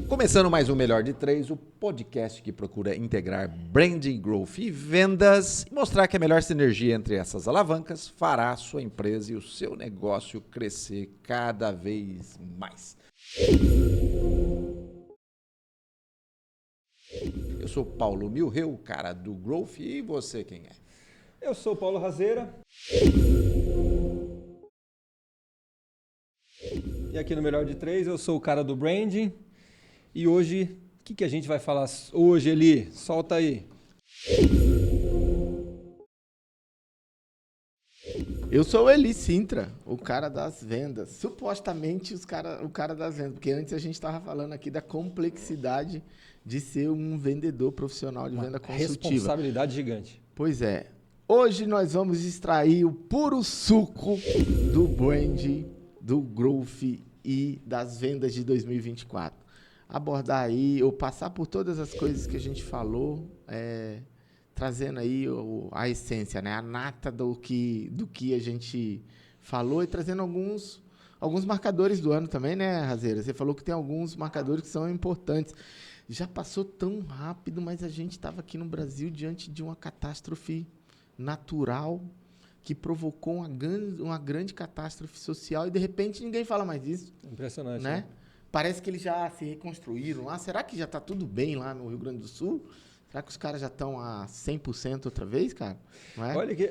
Começando mais um Melhor de Três, o podcast que procura integrar branding, growth e vendas e mostrar que a melhor sinergia entre essas alavancas fará a sua empresa e o seu negócio crescer cada vez mais. Eu sou Paulo Milreu, o cara do growth, e você quem é? Eu sou o Paulo Razeira. E aqui no Melhor de Três eu sou o cara do branding. E hoje, o que a gente vai falar hoje, Eli? Solta aí. Eu sou o Eli Sintra, o cara das vendas. Supostamente o cara das vendas, porque antes a gente estava falando aqui da complexidade de ser um vendedor profissional de venda consultiva. Responsabilidade gigante. Pois é. Hoje nós vamos extrair o puro suco do brand, do growth e das vendas de 2024. Abordar aí, ou passar por todas as coisas que a gente falou, trazendo aí a essência, né? A nata do que a gente falou e trazendo alguns marcadores do ano também, né, Razeira? Você falou que tem alguns marcadores que são importantes. Já passou tão rápido, mas a gente estava aqui no Brasil diante de uma catástrofe natural que provocou uma grande catástrofe social e, de repente, ninguém fala mais disso. Impressionante, né? Parece que eles já se reconstruíram lá. Será que já está tudo bem lá no Rio Grande do Sul? Será que os caras já estão a 100% outra vez, cara? Não é? Olha que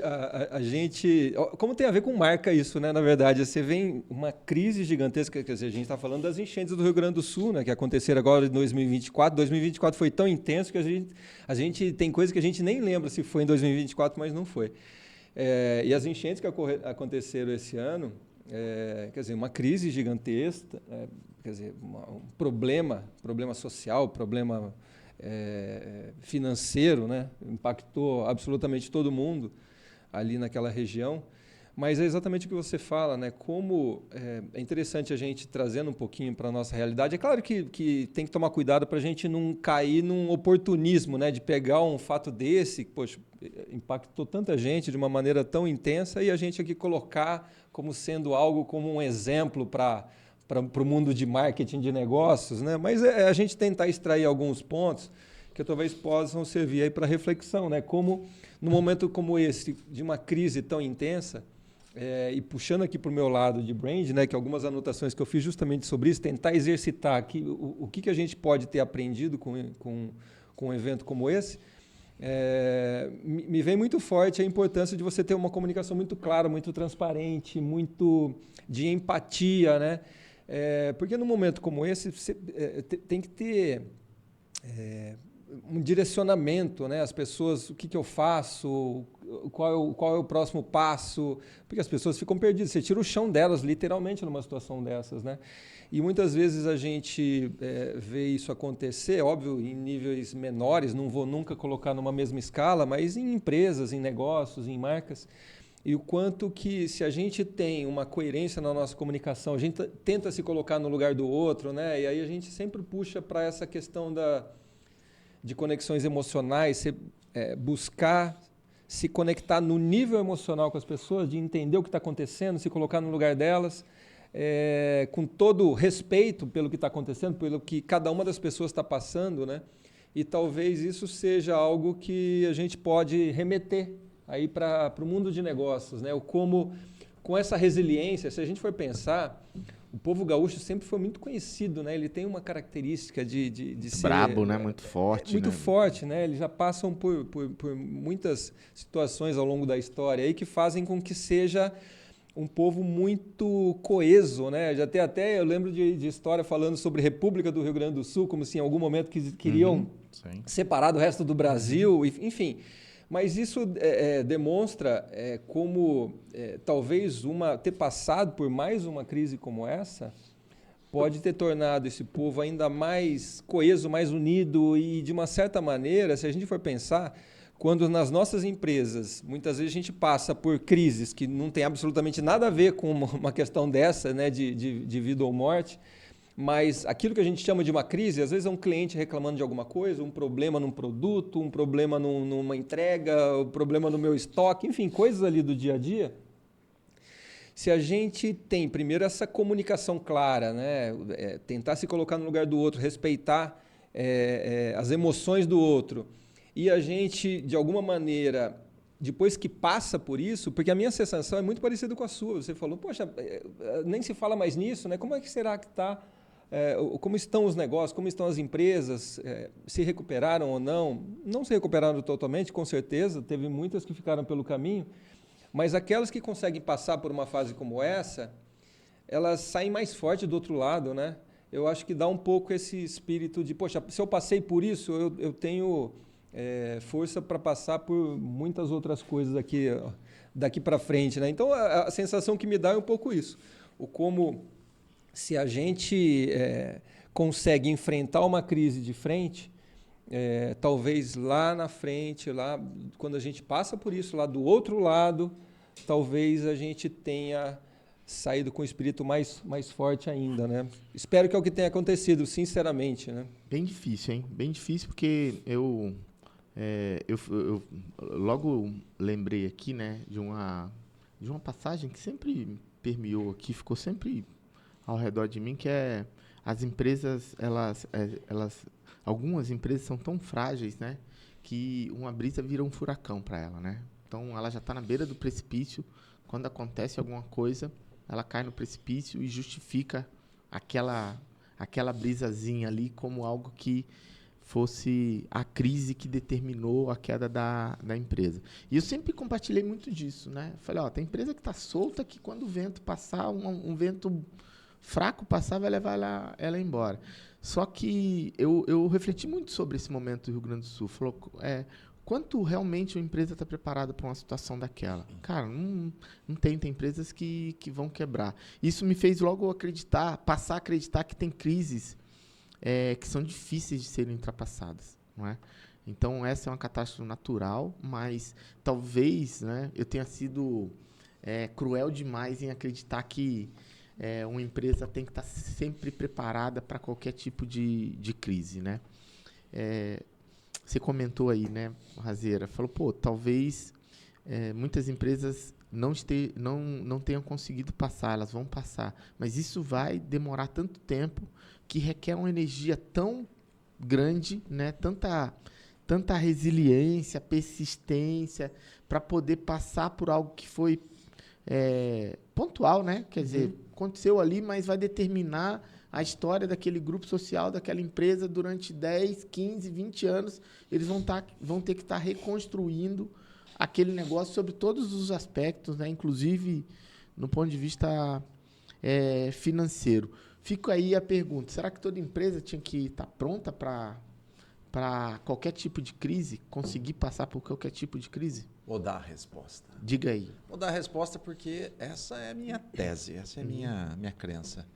a gente... Como tem a ver com marca isso, né? Na verdade, você vê uma crise gigantesca, quer dizer, a gente está falando das enchentes do Rio Grande do Sul, né? Que aconteceram agora em 2024. 2024 foi tão intenso que a gente tem coisa que a gente nem lembra se foi em 2024, mas não foi. E as enchentes que aconteceram esse ano, quer dizer, uma crise gigantesca, quer dizer, um problema social, problema financeiro, né? Impactou absolutamente todo mundo ali naquela região. Mas é exatamente o que você fala, né? Como é interessante a gente trazendo um pouquinho para a nossa realidade. É claro que tem que tomar cuidado para a gente não cair num oportunismo, né? De pegar um fato desse, que, poxa, impactou tanta gente de uma maneira tão intensa e a gente aqui colocar como sendo algo como um exemplo para o mundo de marketing de negócios, né? Mas a gente tentar extrair alguns pontos que talvez possam servir aí para reflexão, né? Como num momento como esse, de uma crise tão intensa, e puxando aqui para o meu lado de brand, né, que algumas anotações que eu fiz justamente sobre isso, tentar exercitar aqui o que a gente pode ter aprendido com um evento como esse, me vem muito forte a importância de você ter uma comunicação muito clara, muito transparente, muito de empatia, né? Porque num momento como esse, você tem que ter um direcionamento, né? As pessoas, o que eu faço, qual é o próximo passo, porque as pessoas ficam perdidas, você tira o chão delas, literalmente, numa situação dessas, né? E muitas vezes a gente vê isso acontecer, óbvio, em níveis menores, não vou nunca colocar numa mesma escala, mas em empresas, em negócios, em marcas, e o quanto que, se a gente tem uma coerência na nossa comunicação, a gente tenta se colocar no lugar do outro, né? E aí a gente sempre puxa para essa questão de conexões emocionais, buscar se conectar no nível emocional com as pessoas, de entender o que está acontecendo, se colocar no lugar delas, com todo respeito pelo que está acontecendo, pelo que cada uma das pessoas está passando, né? E talvez isso seja algo que a gente pode remeter aí para o mundo de negócios, né? Como, com essa resiliência, se a gente for pensar, o povo gaúcho sempre foi muito conhecido, né? Ele tem uma característica de ser... Brabo, né? Muito forte. Muito forte, né? Eles já passam por muitas situações ao longo da história aí que fazem com que seja um povo muito coeso, né? Já tem até, eu lembro de história falando sobre República do Rio Grande do Sul, como se em algum momento queriam separar do resto do Brasil, enfim... Mas isso demonstra como talvez ter passado por mais uma crise como essa pode ter tornado esse povo ainda mais coeso, mais unido e, de uma certa maneira, se a gente for pensar, quando nas nossas empresas, muitas vezes a gente passa por crises que não tem absolutamente nada a ver com uma questão dessa, né, de vida ou morte, mas aquilo que a gente chama de uma crise, às vezes é um cliente reclamando de alguma coisa, um problema num produto, um problema numa entrega, um problema no meu estoque, enfim, coisas ali do dia a dia. Se a gente tem, primeiro, essa comunicação clara, né? Tentar se colocar no lugar do outro, respeitar as emoções do outro, e a gente, de alguma maneira, depois que passa por isso, porque a minha sensação é muito parecida com a sua, você falou, poxa, nem se fala mais nisso, né? Como é que será que está? Como estão os negócios, como estão as empresas, se recuperaram ou não? Não se recuperaram totalmente, com certeza, teve muitas que ficaram pelo caminho, mas aquelas que conseguem passar por uma fase como essa, elas saem mais fortes do outro lado, né? Eu acho que dá um pouco esse espírito de, poxa, se eu passei por isso, eu tenho força para passar por muitas outras coisas daqui para frente, né? Então, a sensação que me dá é um pouco isso. Como se a gente consegue enfrentar uma crise de frente, talvez lá na frente, lá quando a gente passa por isso, lá do outro lado, talvez a gente tenha saído com o espírito mais forte ainda, né? Espero que é o que tenha acontecido, sinceramente, né? Bem difícil, hein? Bem difícil, porque eu logo lembrei aqui, né, de uma passagem que sempre permeou aqui, ficou sempre ao redor de mim, que é as empresas, algumas empresas são tão frágeis, né, que uma brisa vira um furacão para ela, né? Então, ela já está na beira do precipício. Quando acontece alguma coisa, ela cai no precipício e justifica aquela brisazinha ali como algo que fosse a crise que determinou a queda da empresa. E eu sempre compartilhei muito disso, né? Falei, tem empresa que está solta, que quando o vento passar, um vento fraco passar, vai levar ela embora. Só que eu refleti muito sobre esse momento do Rio Grande do Sul. Falou, quanto realmente a empresa está preparada para uma situação daquela? Cara, não tem empresas que vão quebrar. Isso me fez logo passar a acreditar que tem crises que são difíceis de serem ultrapassadas, não é? Então, essa é uma catástrofe natural, mas talvez, né, eu tenha sido cruel demais em acreditar que uma empresa tem que estar sempre preparada para qualquer tipo de crise, né? Você comentou aí, né, Razeira, falou, talvez muitas empresas não tenham conseguido passar, elas vão passar, mas isso vai demorar tanto tempo que requer uma energia tão grande, né, tanta resiliência, persistência, para poder passar por algo que foi pontual, né? Quer dizer, aconteceu ali, mas vai determinar a história daquele grupo social, daquela empresa durante 10, 15, 20 anos. Eles vão ter que estar reconstruindo aquele negócio sobre todos os aspectos, né? Inclusive no ponto de vista financeiro. Fica aí a pergunta, será que toda empresa tinha que estar pronta para qualquer tipo de crise, conseguir passar por qualquer tipo de crise? Vou dar a resposta. Diga aí. Vou dar a resposta porque essa é a minha tese, essa é a minha crença.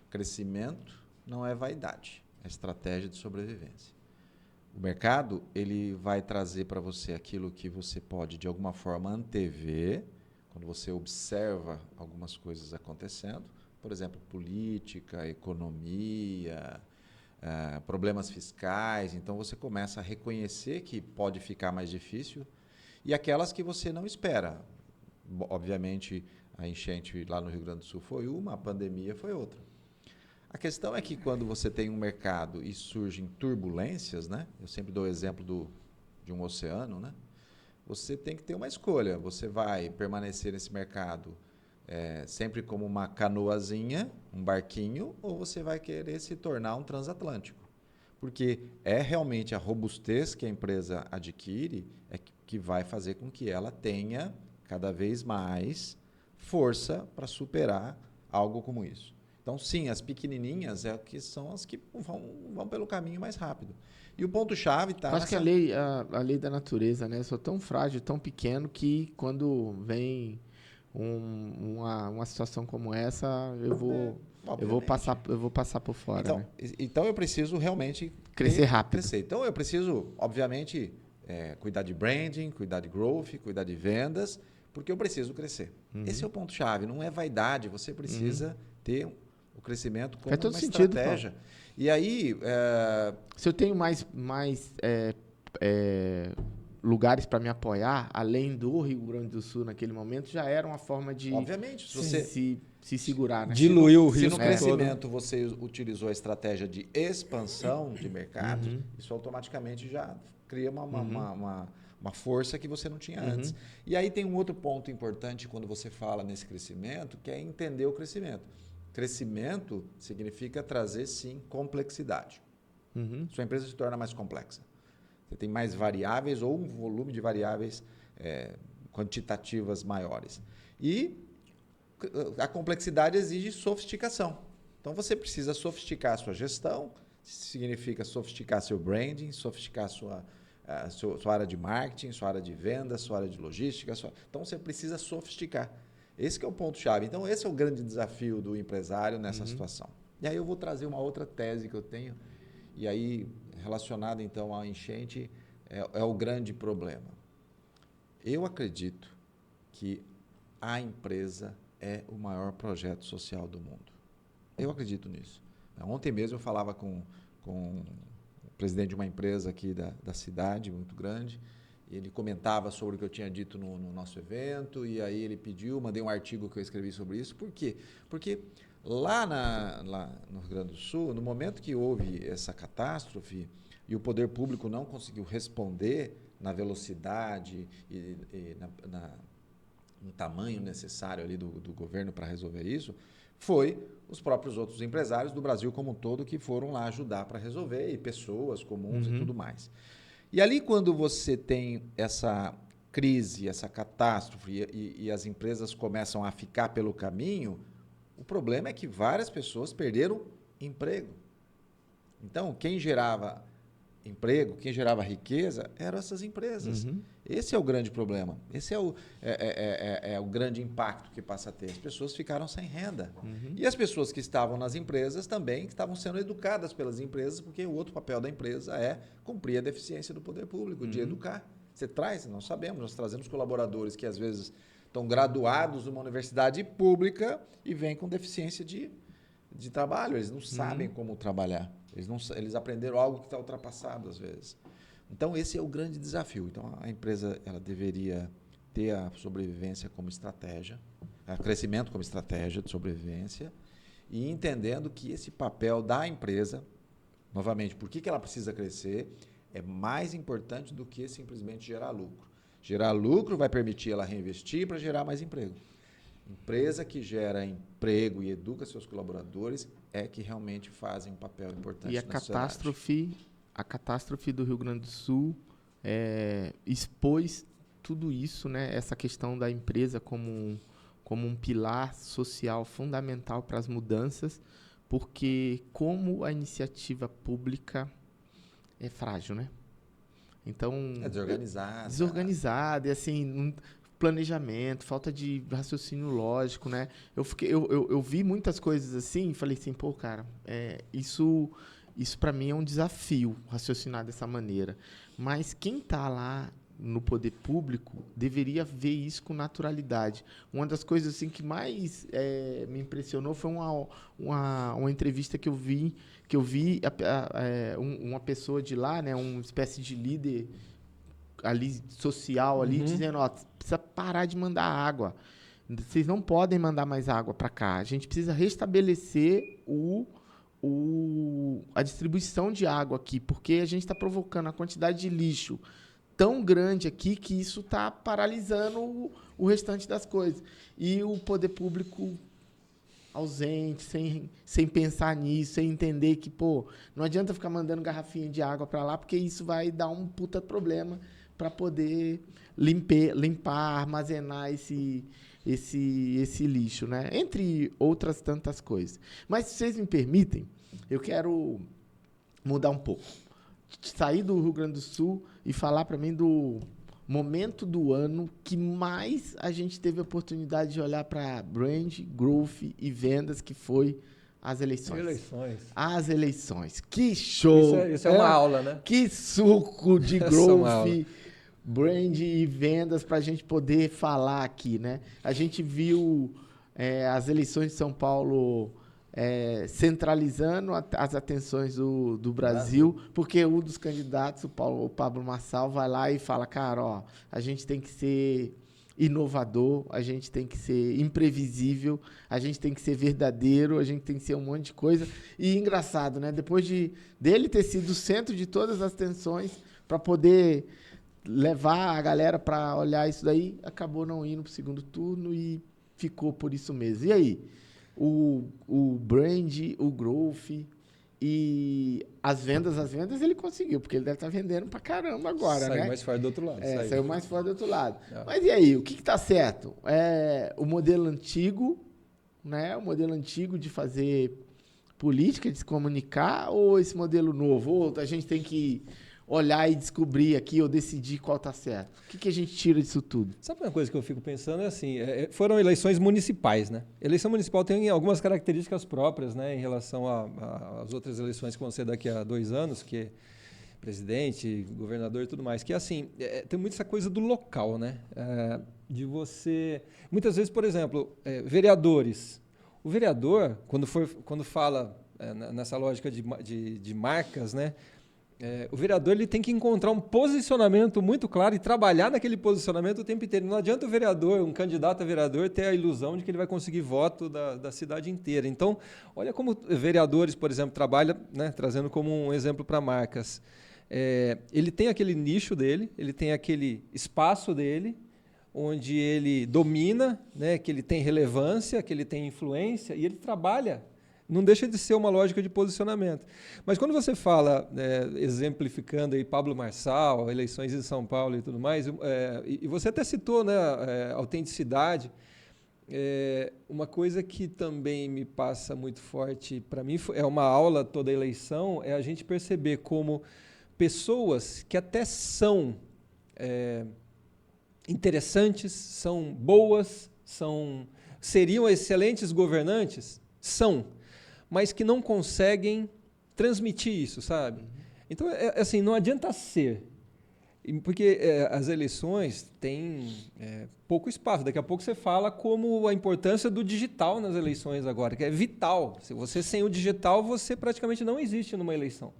Crescimento não é vaidade, é estratégia de sobrevivência. O mercado, ele vai trazer para você aquilo que você pode, de alguma forma, antever, quando você observa algumas coisas acontecendo, por exemplo, política, economia, problemas fiscais. Então, você começa a reconhecer que pode ficar mais difícil e aquelas que você não espera. Obviamente, a enchente lá no Rio Grande do Sul foi uma, a pandemia foi outra. A questão é que quando você tem um mercado e surgem turbulências, né? Eu sempre dou o exemplo de um oceano, né? Você tem que ter uma escolha. Você vai permanecer nesse mercado sempre como uma canoazinha, um barquinho, ou você vai querer se tornar um transatlântico. Porque é realmente a robustez que a empresa adquire que vai fazer com que ela tenha cada vez mais força para superar algo como isso. Então, sim, as pequenininhas são as que vão pelo caminho mais rápido. E o ponto-chave está... Acho que a lei da natureza, né? Eu sou tão frágil, tão pequeno, que quando vem uma situação como essa, eu vou passar por fora. Então, né? Então eu preciso realmente... Crescer rápido. Então, eu preciso, obviamente, cuidar de branding, cuidar de growth, cuidar de vendas, porque eu preciso crescer. Esse é o ponto-chave, não é vaidade. Você precisa ter o crescimento como uma estratégia. E aí... Se eu tenho mais lugares para me apoiar, além do Rio Grande do Sul naquele momento, já era uma forma de Obviamente, se você se segurar, né? Diluiu o se risco no crescimento você utilizou a estratégia de expansão de mercado, isso automaticamente já cria uma força que você não tinha antes. E aí tem um outro ponto importante quando você fala nesse crescimento, que é entender o crescimento. Crescimento significa trazer, sim, complexidade. Sua empresa se torna mais complexa. Você tem mais variáveis ou um volume de variáveis quantitativas maiores. E a complexidade exige sofisticação. Então, você precisa sofisticar a sua gestão, significa sofisticar seu branding, sofisticar sua área de marketing, sua área de venda, sua área de logística. Então, você precisa sofisticar. Esse que é o ponto-chave. Então, esse é o grande desafio do empresário nessa situação. E aí eu vou trazer uma outra tese que eu tenho, e aí, relacionada então à enchente, é o grande problema. Eu acredito que a empresa é o maior projeto social do mundo. Eu acredito nisso. Ontem mesmo eu falava com o presidente de uma empresa aqui da cidade, muito grande, e ele comentava sobre o que eu tinha dito no nosso evento, e aí ele pediu, mandei um artigo que eu escrevi sobre isso. Por quê? Porque lá no Rio Grande do Sul, no momento que houve essa catástrofe e o poder público não conseguiu responder na velocidade e no tamanho necessário ali do governo para resolver isso, foi os próprios outros empresários do Brasil como um todo que foram lá ajudar para resolver, e pessoas comuns e tudo mais. E ali, quando você tem essa crise, essa catástrofe e as empresas começam a ficar pelo caminho, o problema é que várias pessoas perderam emprego. Então, quem gerava emprego, quem gerava riqueza, eram essas empresas. Esse é o grande problema. Esse é o grande impacto que passa a ter. As pessoas ficaram sem renda. E as pessoas que estavam nas empresas também estavam sendo educadas pelas empresas, porque o outro papel da empresa é cumprir a deficiência do poder público, de educar. Você traz, nós sabemos, nós trazemos colaboradores que às vezes estão graduados numa universidade pública e vêm com deficiência de trabalho. Eles não sabem como trabalhar. Eles aprenderam algo que está ultrapassado às vezes. Então, esse é o grande desafio. Então, a empresa ela deveria ter a sobrevivência como estratégia, o crescimento como estratégia de sobrevivência, e entendendo que esse papel da empresa, novamente, por que ela precisa crescer, é mais importante do que simplesmente gerar lucro. Gerar lucro vai permitir ela reinvestir para gerar mais emprego. Empresa que gera emprego e educa seus colaboradores é que realmente fazem um papel importante na sociedade. A catástrofe do Rio Grande do Sul expôs tudo isso, né? Essa questão da empresa como um pilar social fundamental para as mudanças, porque como a iniciativa pública é frágil, né? Então, é desorganizada. Desorganizada, e assim, planejamento, falta de raciocínio lógico, né? Eu vi muitas coisas assim e falei assim, pô, cara, isso para mim é um desafio, raciocinar dessa maneira. Mas quem está lá no poder público deveria ver isso com naturalidade. Uma das coisas assim que mais me impressionou foi uma entrevista que eu vi uma pessoa de lá, né, uma espécie de líder ali social ali, dizendo, ó, precisa parar de mandar água. Vocês não podem mandar mais água para cá. A gente precisa restabelecer a distribuição de água aqui, porque a gente está provocando a quantidade de lixo tão grande aqui que isso está paralisando o restante das coisas. E o poder público ausente, sem pensar nisso, sem entender que, pô, não adianta ficar mandando garrafinha de água para lá, porque isso vai dar um puta problema para poder limpar, armazenar esse lixo, né? Entre outras tantas coisas. Mas, se vocês me permitem, eu quero mudar um pouco. Sair do Rio Grande do Sul e falar para mim do momento do ano que mais a gente teve a oportunidade de olhar para brand, growth e vendas, que foi as eleições. As eleições. Que show! Isso é uma aula, né? Que suco de growth, brand e vendas para a gente poder falar aqui, né? A gente viu as eleições de São Paulo centralizando as atenções do Brasil, porque um dos candidatos, o Pablo Marçal, vai lá e fala, cara, ó, a gente tem que ser inovador, a gente tem que ser imprevisível, a gente tem que ser verdadeiro, a gente tem que ser um monte de coisa. E engraçado, né? Depois dele ter sido o centro de todas as atenções para poder levar a galera para olhar isso daí, acabou não indo para o segundo turno e ficou por isso mesmo. E aí? O brand, o growth e as vendas ele conseguiu, porque ele deve estar vendendo pra caramba agora, saiu né? mais forte do outro lado. Saiu mais forte do outro lado. É. Mas e aí, o que está certo? O modelo antigo, né? O modelo antigo de fazer política, de se comunicar, ou esse modelo novo? Ou a gente tem que olhar e descobrir aqui, ou decidir qual está certo? O que a gente tira disso tudo? Sabe uma coisa que eu fico pensando? É assim, foram eleições municipais, né? Eleição municipal tem algumas características próprias, né, em relação às outras eleições que vão ser daqui a 2 anos, que é presidente, governador e tudo mais, que assim, tem muito essa coisa do local, né? De você... Muitas vezes, por exemplo, vereadores. O vereador, quando fala nessa lógica de marcas, né? O vereador ele tem que encontrar um posicionamento muito claro e trabalhar naquele posicionamento o tempo inteiro. Não adianta o vereador, um candidato a vereador, ter a ilusão de que ele vai conseguir voto da cidade inteira. Então, olha como vereadores, por exemplo, trabalham, né, trazendo como um exemplo para marcas. Ele tem aquele nicho dele, ele tem aquele espaço dele, onde ele domina, né, que ele tem relevância, que ele tem influência, e ele trabalha. Não deixa de ser uma lógica de posicionamento. Mas quando você fala, exemplificando aí Pablo Marçal, eleições em São Paulo e tudo mais, e você até citou, né, autenticidade, uma coisa que também me passa muito forte para mim, é uma aula toda a eleição, é a gente perceber como pessoas que até são interessantes, são boas, seriam excelentes governantes, mas que não conseguem transmitir isso, sabe? Então, assim, não adianta ser, porque as eleições têm pouco espaço. Daqui a pouco você fala como a importância do digital nas eleições agora, que é vital. Se você sem o digital, você praticamente não existe numa eleição.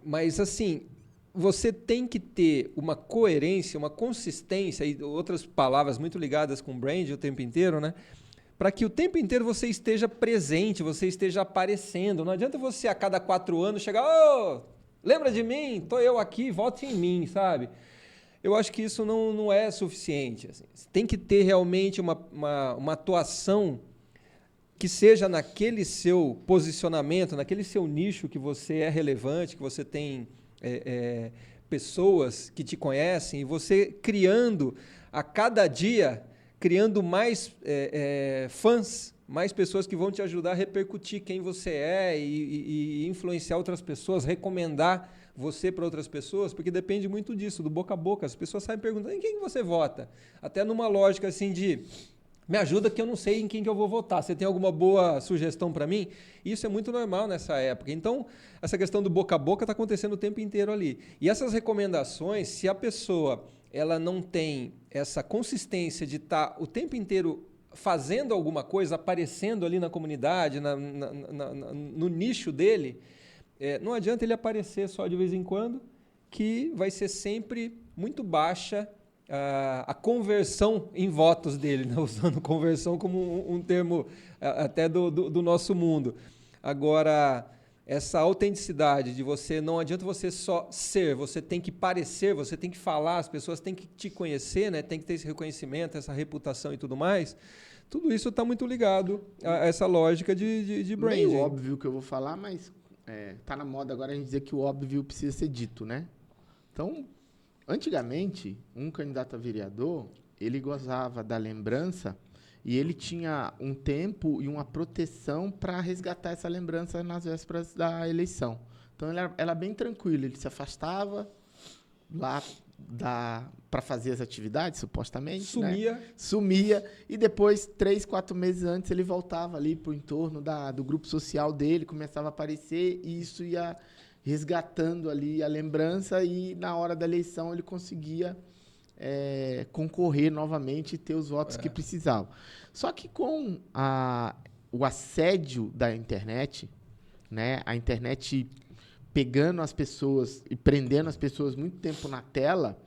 Mas, assim, você tem que ter uma coerência, uma consistência, e outras palavras muito ligadas com brand o tempo inteiro, né? Para que o tempo inteiro você esteja presente, você esteja aparecendo. Não adianta você, a cada 4 anos, chegar, lembra de mim? Estou eu aqui, vote em mim, sabe? Eu acho que isso não é suficiente. Assim. Tem que ter realmente uma atuação que seja naquele seu posicionamento, naquele seu nicho que você é relevante, que você tem pessoas que te conhecem, e você criando a cada dia... criando mais fãs, mais pessoas que vão te ajudar a repercutir quem você é e influenciar outras pessoas, recomendar você para outras pessoas, porque depende muito disso, do boca a boca. As pessoas saem perguntando em quem você vota. Até numa lógica assim de me ajuda que eu não sei em quem que eu vou votar. Você tem alguma boa sugestão para mim? Isso é muito normal nessa época. Então, essa questão do boca a boca está acontecendo o tempo inteiro ali. E essas recomendações, se a pessoa ela não tem essa consistência de estar o tempo inteiro fazendo alguma coisa, aparecendo ali na comunidade, no nicho dele, não adianta ele aparecer só de vez em quando, que vai ser sempre muito baixa a conversão em votos dele, né? Usando conversão como um termo até do nosso mundo. Agora... essa autenticidade de você, não adianta você só ser, você tem que parecer, você tem que falar, as pessoas têm que te conhecer, né? Tem que ter esse reconhecimento, essa reputação e tudo mais. Tudo isso está muito ligado a essa lógica de branding. Meio óbvio que eu vou falar, mas tá na moda agora a gente dizer que o óbvio precisa ser dito, né? Então, antigamente, um candidato a vereador, ele gozava da lembrança e ele tinha um tempo e uma proteção para resgatar essa lembrança nas vésperas da eleição. Então, ele era bem tranquilo. Ele se afastava lá para fazer as atividades, supostamente. Sumia. Né? Sumia. E depois, 3, 4 meses antes, ele voltava ali para o entorno do grupo social dele, começava a aparecer e isso ia resgatando ali a lembrança e, na hora da eleição, ele conseguia... concorrer novamente e ter os votos que precisavam. Só que com o assédio da internet, né? A internet pegando as pessoas e prendendo as pessoas muito tempo na tela,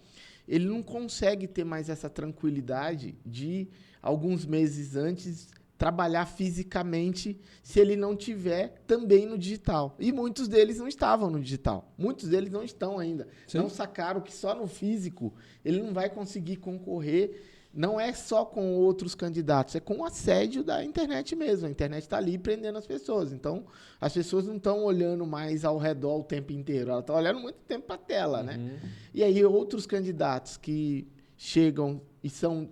ele não consegue ter mais essa tranquilidade de, alguns meses antes, trabalhar fisicamente se ele não tiver também no digital. E muitos deles não estavam no digital. Muitos deles não estão ainda. Sim. Não sacaram que só no físico ele não vai conseguir concorrer. Não é só com outros candidatos, é com o assédio da internet mesmo. A internet está ali prendendo as pessoas. Então, as pessoas não estão olhando mais ao redor o tempo inteiro. Elas estão olhando muito tempo para a tela, né? E aí, outros candidatos que chegam e são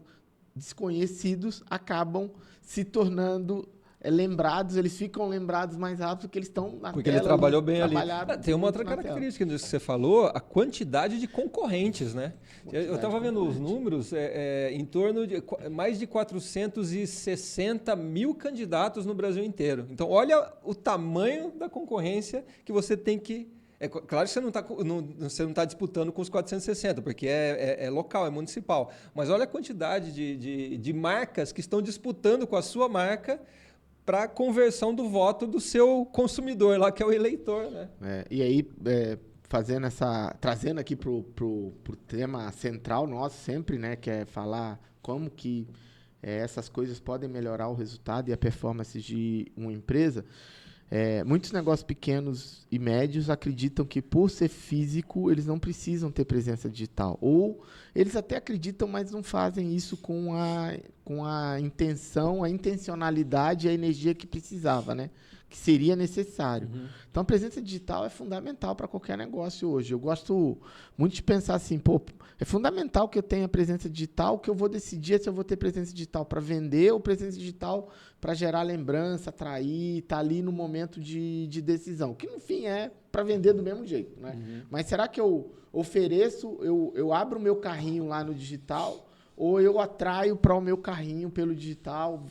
desconhecidos acabam se tornando lembrados, eles ficam lembrados mais rápido porque eles estão na Porque tela. ele trabalhou bem ali. Tem uma muito outra na tela. característica disso que você falou, a quantidade de concorrentes, né? Eu estava vendo os números, em torno de mais de 460 mil candidatos no Brasil inteiro. Então, olha o tamanho da concorrência que você tem que... Claro que você não está disputando com os 460, porque é local, é municipal. Mas olha a quantidade de marcas que estão disputando com a sua marca para a conversão do voto do seu consumidor lá, que é o eleitor, né? E aí, trazendo aqui pro tema central nosso sempre, né, que é falar como que essas coisas podem melhorar o resultado e a performance de uma empresa. Muitos negócios pequenos e médios acreditam que, por ser físico, eles não precisam ter presença digital. Ou eles até acreditam, mas não fazem isso com a intenção, a intencionalidade e a energia que precisava, né? Que seria necessário. Então, a presença digital é fundamental para qualquer negócio hoje. Eu gosto muito de pensar assim, é fundamental que eu tenha presença digital, que eu vou decidir se eu vou ter presença digital para vender ou presença digital para gerar lembrança, atrair, estar ali no momento de decisão. Que, no fim, é para vender do mesmo jeito, né? Mas será que eu ofereço, eu abro o meu carrinho lá no digital ou eu atraio para o meu carrinho pelo digital,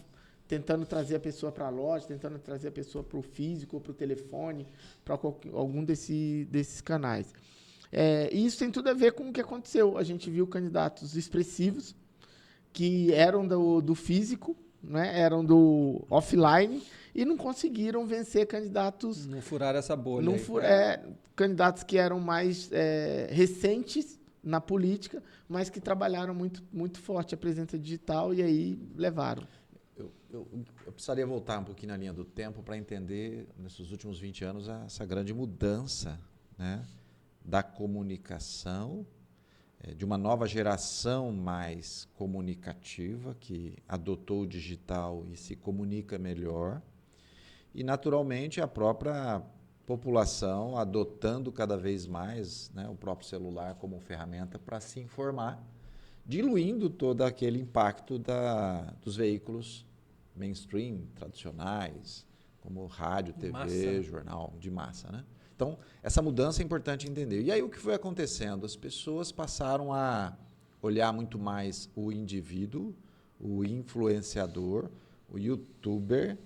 tentando trazer a pessoa para a loja, tentando trazer a pessoa para o físico ou para o telefone, para algum desses canais. E isso tem tudo a ver com o que aconteceu. A gente viu candidatos expressivos que eram do físico, né, eram do offline e não conseguiram vencer candidatos... Não furaram essa bolha. Candidatos que eram mais recentes na política, mas que trabalharam muito, muito forte a presença digital e aí levaram. Eu precisaria voltar um pouquinho na linha do tempo para entender, nesses últimos 20 anos, essa grande mudança, né, da comunicação, de uma nova geração mais comunicativa, que adotou o digital e se comunica melhor, e, naturalmente, a própria população adotando cada vez mais, né, o próprio celular como ferramenta para se informar, diluindo todo aquele impacto dos veículos mainstream, tradicionais, como rádio, TV, massa. Jornal de massa, né? Então, essa mudança é importante entender. E aí o que foi acontecendo? As pessoas passaram a olhar muito mais o indivíduo, o influenciador, o youtuber,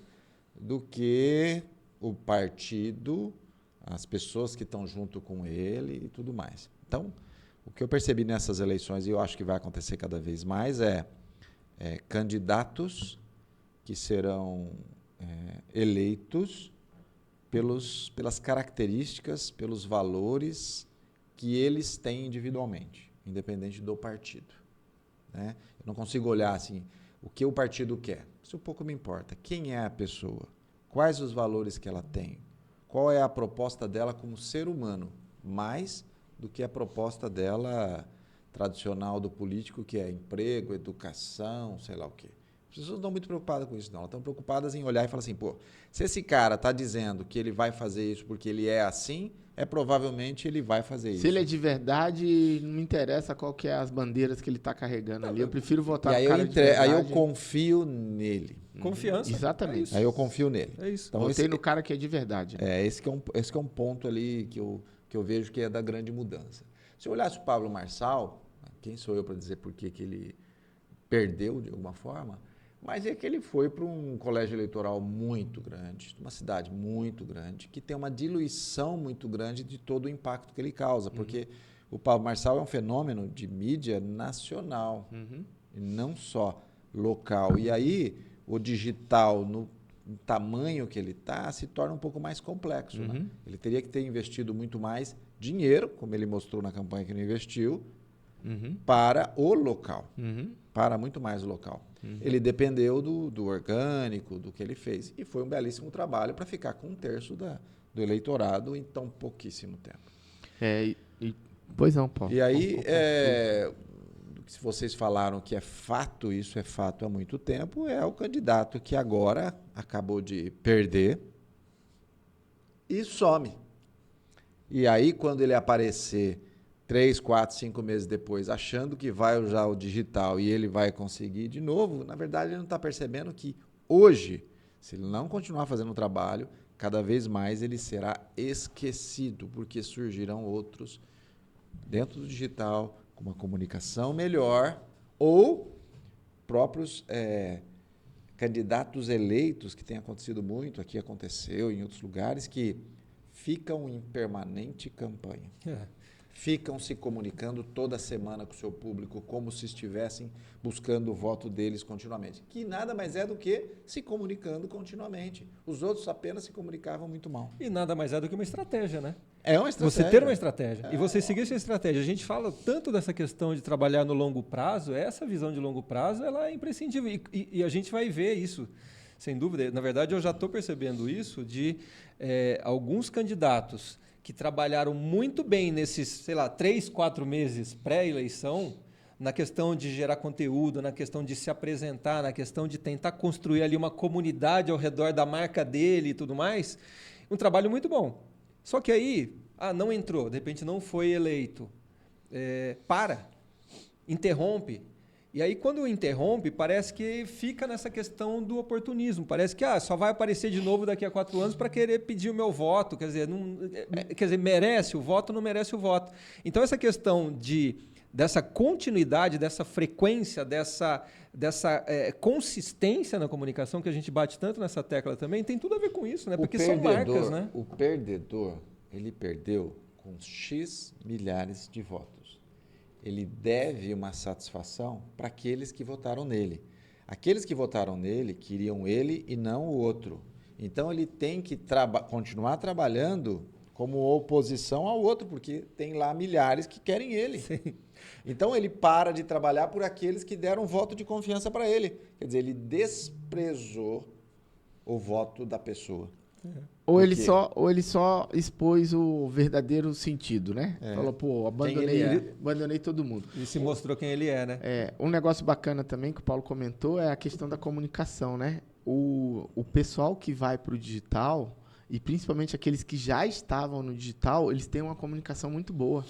do que o partido, as pessoas que estão junto com ele e tudo mais. Então, o que eu percebi nessas eleições, e eu acho que vai acontecer cada vez mais, é candidatos que serão eleitos pelas características, pelos valores que eles têm individualmente, independente do partido, né? Eu não consigo olhar assim, o que o partido quer. Isso pouco me importa. Quem é a pessoa? Quais os valores que ela tem? Qual é a proposta dela como ser humano? Mais do que a proposta dela tradicional do político, que é emprego, educação, sei lá o quê. As pessoas não estão muito preocupadas com isso, não. Elas estão preocupadas em olhar e falar assim, se esse cara está dizendo que ele vai fazer isso porque ele é assim, provavelmente ele vai fazer isso. Se ele é de verdade, não me interessa qual que é as bandeiras que ele está carregando ali. Eu prefiro votar no cara de verdade. Aí eu confio nele. Confiança. Exatamente. Aí eu confio nele. É isso. Então, votei no cara que é de verdade. Né? Esse que é um ponto ali que eu vejo que é da grande mudança. Se eu olhasse o Pablo Marçal, quem sou eu para dizer por que ele perdeu de alguma forma? Mas é que ele foi para um colégio eleitoral muito grande, uma cidade muito grande, que tem uma diluição muito grande de todo o impacto que ele causa, porque o Pablo Marçal é um fenômeno de mídia nacional, e não só local. E aí, o digital, tamanho que ele está, se torna um pouco mais complexo. Né? Uhum. Ele teria que ter investido muito mais dinheiro, como ele mostrou na campanha que ele investiu, Uhum. para o local, Uhum. para muito mais o local. Ele dependeu do orgânico, do que ele fez. E foi um belíssimo trabalho para ficar com 1/3 do eleitorado em tão pouquíssimo tempo. Pois não, Paulo. E aí, se vocês falaram que é fato, isso é fato há muito tempo, é o candidato que agora acabou de perder e some. E aí, quando ele aparecer 3, 4, 5 meses depois, achando que vai usar o digital e ele vai conseguir de novo, na verdade ele não está percebendo que hoje, se ele não continuar fazendo o trabalho, cada vez mais ele será esquecido, porque surgirão outros dentro do digital, com uma comunicação melhor, ou próprios candidatos eleitos, que tem acontecido muito, aqui aconteceu em outros lugares, que ficam em permanente campanha. Ficam se comunicando toda semana com o seu público, como se estivessem buscando o voto deles continuamente. Que nada mais é do que se comunicando continuamente. Os outros apenas se comunicavam muito mal. E nada mais é do que uma estratégia, né? É uma estratégia. Você ter uma estratégia. E você seguir essa estratégia. A gente fala tanto dessa questão de trabalhar no longo prazo, essa visão de longo prazo ela é imprescindível. E a gente vai ver isso, sem dúvida. Na verdade, eu já estou percebendo isso de alguns candidatos que trabalharam muito bem nesses, 3, 4 meses pré-eleição, na questão de gerar conteúdo, na questão de se apresentar, na questão de tentar construir ali uma comunidade ao redor da marca dele e tudo mais. Um trabalho muito bom. Só que aí, não entrou, de repente não foi eleito. Interrompe. E aí, quando interrompe, parece que fica nessa questão do oportunismo. Parece que só vai aparecer de novo daqui a 4 anos para querer pedir o meu voto. Quer dizer, merece o voto, não merece o voto. Então, essa questão dessa continuidade, dessa frequência, dessa consistência na comunicação, que a gente bate tanto nessa tecla também, tem tudo a ver com isso, né? Porque são marcas, né? O perdedor, ele perdeu com X milhares de votos. Ele deve uma satisfação para aqueles que votaram nele. Aqueles que votaram nele queriam ele e não o outro. Então, ele tem que continuar trabalhando como oposição ao outro, porque tem lá milhares que querem ele. Sim. Então, ele para de trabalhar por aqueles que deram voto de confiança para ele. Quer dizer, ele desprezou o voto da pessoa. Ou ele só expôs o verdadeiro sentido, né? Falou, pô, abandonei todo mundo. E se mostrou quem ele é, né? Um negócio bacana também que o Paulo comentou é a questão da comunicação, né? O pessoal que vai para o digital, e principalmente aqueles que já estavam no digital, eles têm uma comunicação muito boa.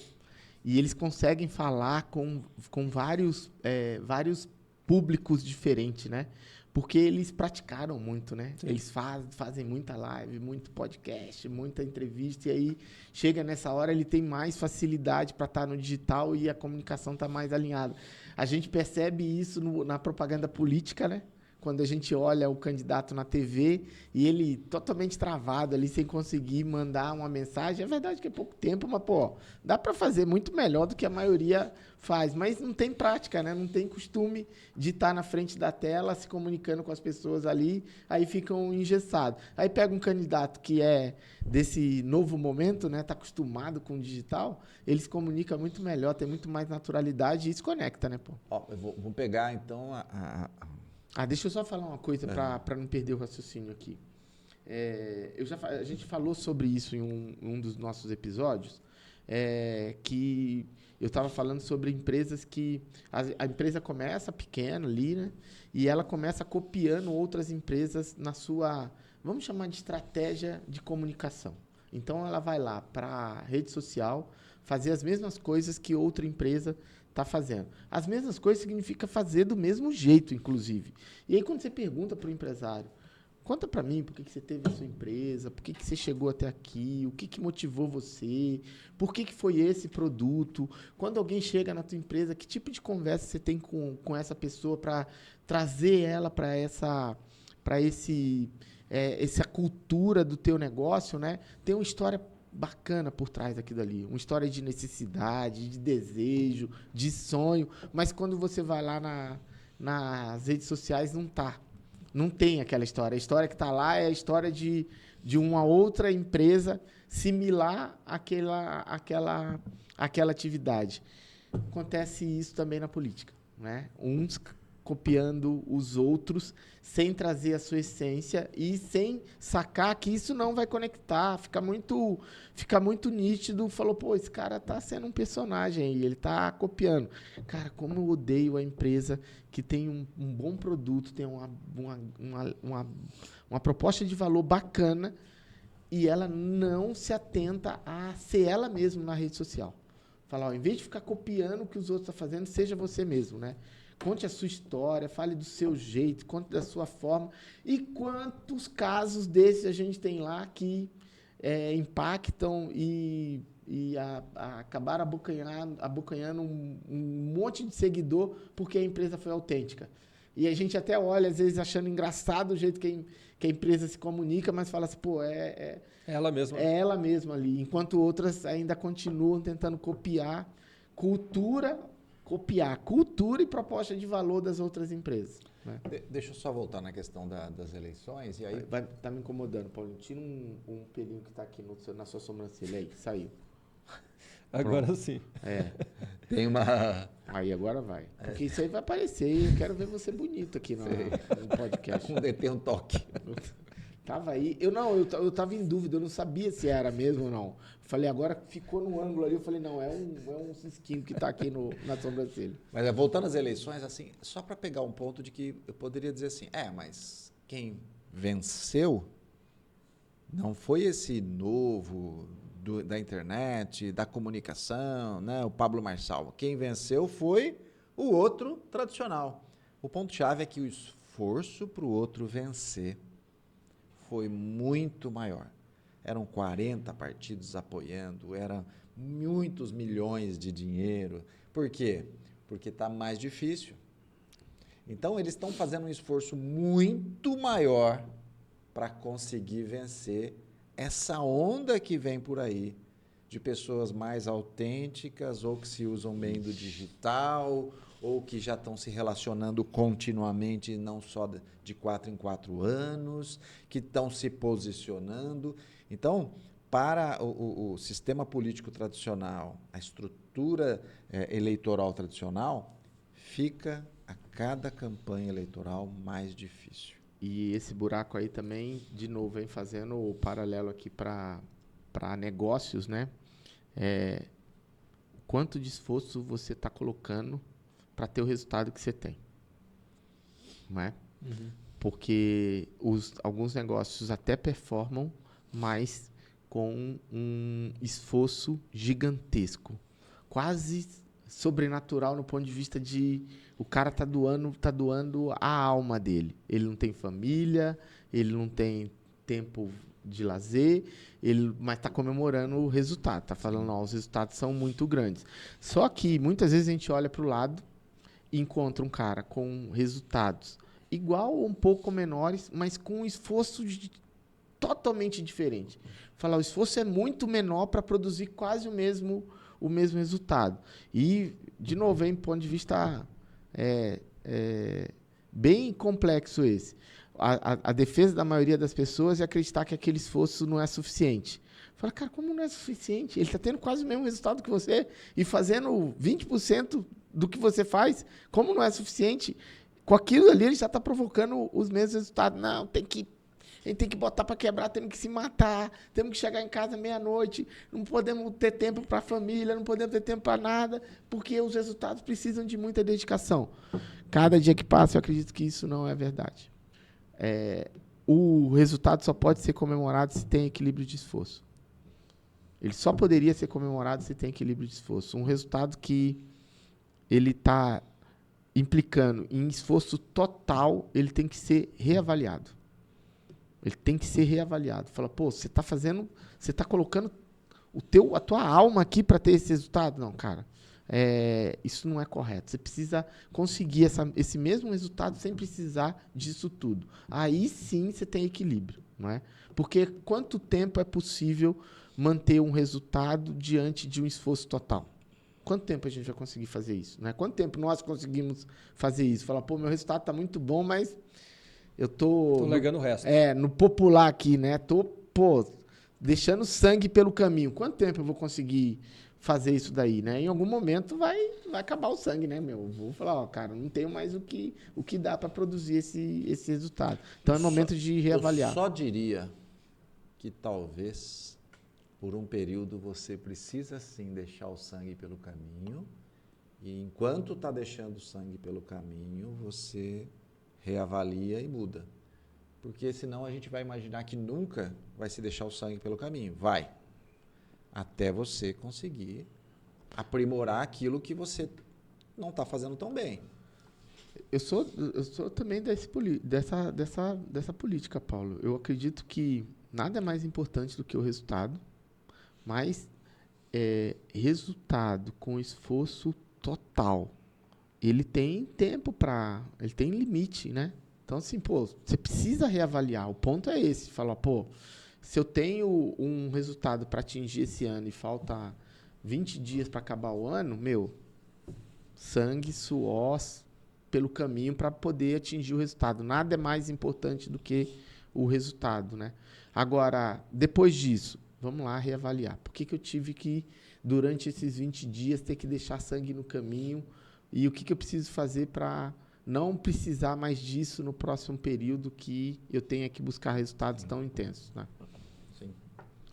E eles conseguem falar com vários públicos diferentes, né? Porque eles praticaram muito, né? Sim. Eles fazem muita live, muito podcast, muita entrevista, e aí chega nessa hora, ele tem mais facilidade para estar no digital e a comunicação está mais alinhada. A gente percebe isso na propaganda política, né? Quando a gente olha o candidato na TV e ele totalmente travado ali, sem conseguir mandar uma mensagem. É verdade que é pouco tempo, mas, pô, dá para fazer muito melhor do que a maioria faz. Mas não tem prática, né? Não tem costume de estar na frente da tela, se comunicando com as pessoas ali, aí ficam engessados. Aí pega um candidato que é desse novo momento, né? Está acostumado com o digital, ele se comunica muito melhor, tem muito mais naturalidade e se conecta, né, pô? Vou pegar, então, deixa eu só falar uma coisa para não perder o raciocínio aqui. A gente falou sobre isso em um dos nossos episódios, que eu estava falando sobre empresas que... A empresa começa pequena ali, né? E ela começa copiando outras empresas na sua... Vamos chamar de estratégia de comunicação. Então, ela vai lá para a rede social fazer as mesmas coisas que outra empresa está fazendo. As mesmas coisas significa fazer do mesmo jeito, inclusive. E aí, quando você pergunta para o empresário, conta para mim por que você teve a sua empresa, por que você chegou até aqui, o que motivou você, por que foi esse produto, quando alguém chega na tua empresa, que tipo de conversa você tem com essa pessoa para trazer ela para essa cultura do teu negócio, né? Tem uma história bacana por trás daquilo ali, uma história de necessidade, de desejo, de sonho, mas quando você vai lá nas redes sociais não tá. Não tem aquela história. A história que está lá é a história de uma outra empresa similar àquela atividade. Acontece isso também na política, né? Uns copiando os outros sem trazer a sua essência e sem sacar que isso não vai conectar. Fica muito nítido. Falou, pô, esse cara tá sendo um personagem aí, ele tá copiando. Cara, como eu odeio a empresa que tem um bom produto, tem uma proposta de valor bacana e ela não se atenta a ser ela mesma na rede social. Falar, ó, em vez de ficar copiando o que os outros estão fazendo, seja você mesmo, né? Conte a sua história, fale do seu jeito, conte da sua forma. E quantos casos desses a gente tem lá que impactam e acabaram abocanhando um monte de seguidor porque a empresa foi autêntica. E a gente até olha, às vezes, achando engraçado o jeito que a empresa se comunica, mas fala assim, pô, é ela mesma. É ela mesma ali. Enquanto outras ainda continuam tentando copiar cultura e proposta de valor das outras empresas. Né? Deixa eu só voltar na questão das eleições. E aí... Tá me incomodando, Paulinho. Tira um pelinho que está aqui na sua sobrancelha aí. Saiu. Agora Pronto. sim. Tem uma... Aí agora vai. Porque isso aí vai aparecer e eu quero ver você bonito aqui no podcast. Tem um toque. Tava aí. Eu tava em dúvida, eu não sabia se era mesmo ou não. Falei, agora ficou no ângulo ali. Eu falei, não, é um cisquinho que tá aqui na sobrancelha. Mas voltando às eleições, assim, só para pegar um ponto de que eu poderia dizer assim, mas quem venceu não foi esse novo da internet, da comunicação, né, o Pablo Marçal. Quem venceu foi o outro tradicional. O ponto-chave é que o esforço para o outro vencer foi muito maior. Eram 40 partidos apoiando, eram muitos milhões de dinheiro. Por quê? Porque está mais difícil. Então, eles estão fazendo um esforço muito maior para conseguir vencer essa onda que vem por aí de pessoas mais autênticas ou que se usam bem do digital ou que já estão se relacionando continuamente, não só de 4 em 4 anos, que estão se posicionando. Então, para o sistema político tradicional, a estrutura eleitoral tradicional, fica a cada campanha eleitoral mais difícil. E esse buraco aí também, de novo, vem fazendo o paralelo aqui para negócios, né? Quanto de esforço você está colocando para ter o resultado que você tem, não é? Uhum. Porque alguns negócios até performam, mas com um esforço gigantesco, quase sobrenatural no ponto de vista de o cara tá doando a alma dele. Ele não tem família, ele não tem tempo de lazer, mas está comemorando o resultado, está falando, os resultados são muito grandes. Só que muitas vezes a gente olha para o lado e encontra um cara com resultados igual ou um pouco menores, mas com um esforço totalmente diferente. Falar, o esforço é muito menor para produzir quase o mesmo resultado. E, de novo, em ponto de vista bem complexo esse. A defesa da maioria das pessoas é acreditar que aquele esforço não é suficiente. Fala, cara, como não é suficiente? Ele está tendo quase o mesmo resultado que você e fazendo 20% do que você faz. Como não é suficiente? Com aquilo ali, ele já está provocando os mesmos resultados. Não, a gente tem que botar para quebrar, temos que se matar, temos que chegar em casa meia-noite, não podemos ter tempo para a família, não podemos ter tempo para nada, porque os resultados precisam de muita dedicação. Cada dia que passa, eu acredito que isso não é verdade. O resultado só pode ser comemorado se tem equilíbrio de esforço. Ele só poderia ser comemorado se tem equilíbrio de esforço. Um resultado que ele está implicando em esforço total, ele tem que ser reavaliado. Ele tem que ser reavaliado. Fala, pô, você está colocando a tua alma aqui para ter esse resultado? Não, cara. Isso não é correto. Você precisa conseguir esse mesmo resultado sem precisar disso tudo. Aí sim você tem equilíbrio, não é? Porque quanto tempo é possível manter um resultado diante de um esforço total? Quanto tempo a gente vai conseguir fazer isso? Né? Quanto tempo nós conseguimos fazer isso? Falar, pô, meu resultado está muito bom, mas eu tô largando o resto. no popular aqui, né? Tô, deixando sangue pelo caminho. Quanto tempo eu vou conseguir fazer isso daí, né? Em algum momento vai acabar o sangue, né, meu? Vou falar, ó, cara, não tenho mais o que dá para produzir esse resultado. Então é momento de reavaliar. Eu só diria que talvez por um período você precisa sim deixar o sangue pelo caminho, e enquanto está deixando o sangue pelo caminho, você reavalia e muda. Porque senão a gente vai imaginar que nunca vai se deixar o sangue pelo caminho. Vai. Até você conseguir aprimorar aquilo que você não está fazendo tão bem. Eu sou também dessa política, Paulo. Eu acredito que nada é mais importante do que o resultado, mas resultado com esforço total, ele tem tempo ele tem limite, né? Então, assim, você precisa reavaliar. O ponto é esse, falar, se eu tenho um resultado para atingir esse ano e falta 20 dias para acabar o ano, sangue, suor pelo caminho para poder atingir o resultado. Nada é mais importante do que o resultado, né? Agora, depois disso, vamos lá reavaliar. Por que eu tive que, durante esses 20 dias, ter que deixar sangue no caminho? E o que eu preciso fazer para não precisar mais disso no próximo período que eu tenha que buscar resultados tão intensos, né? Sim.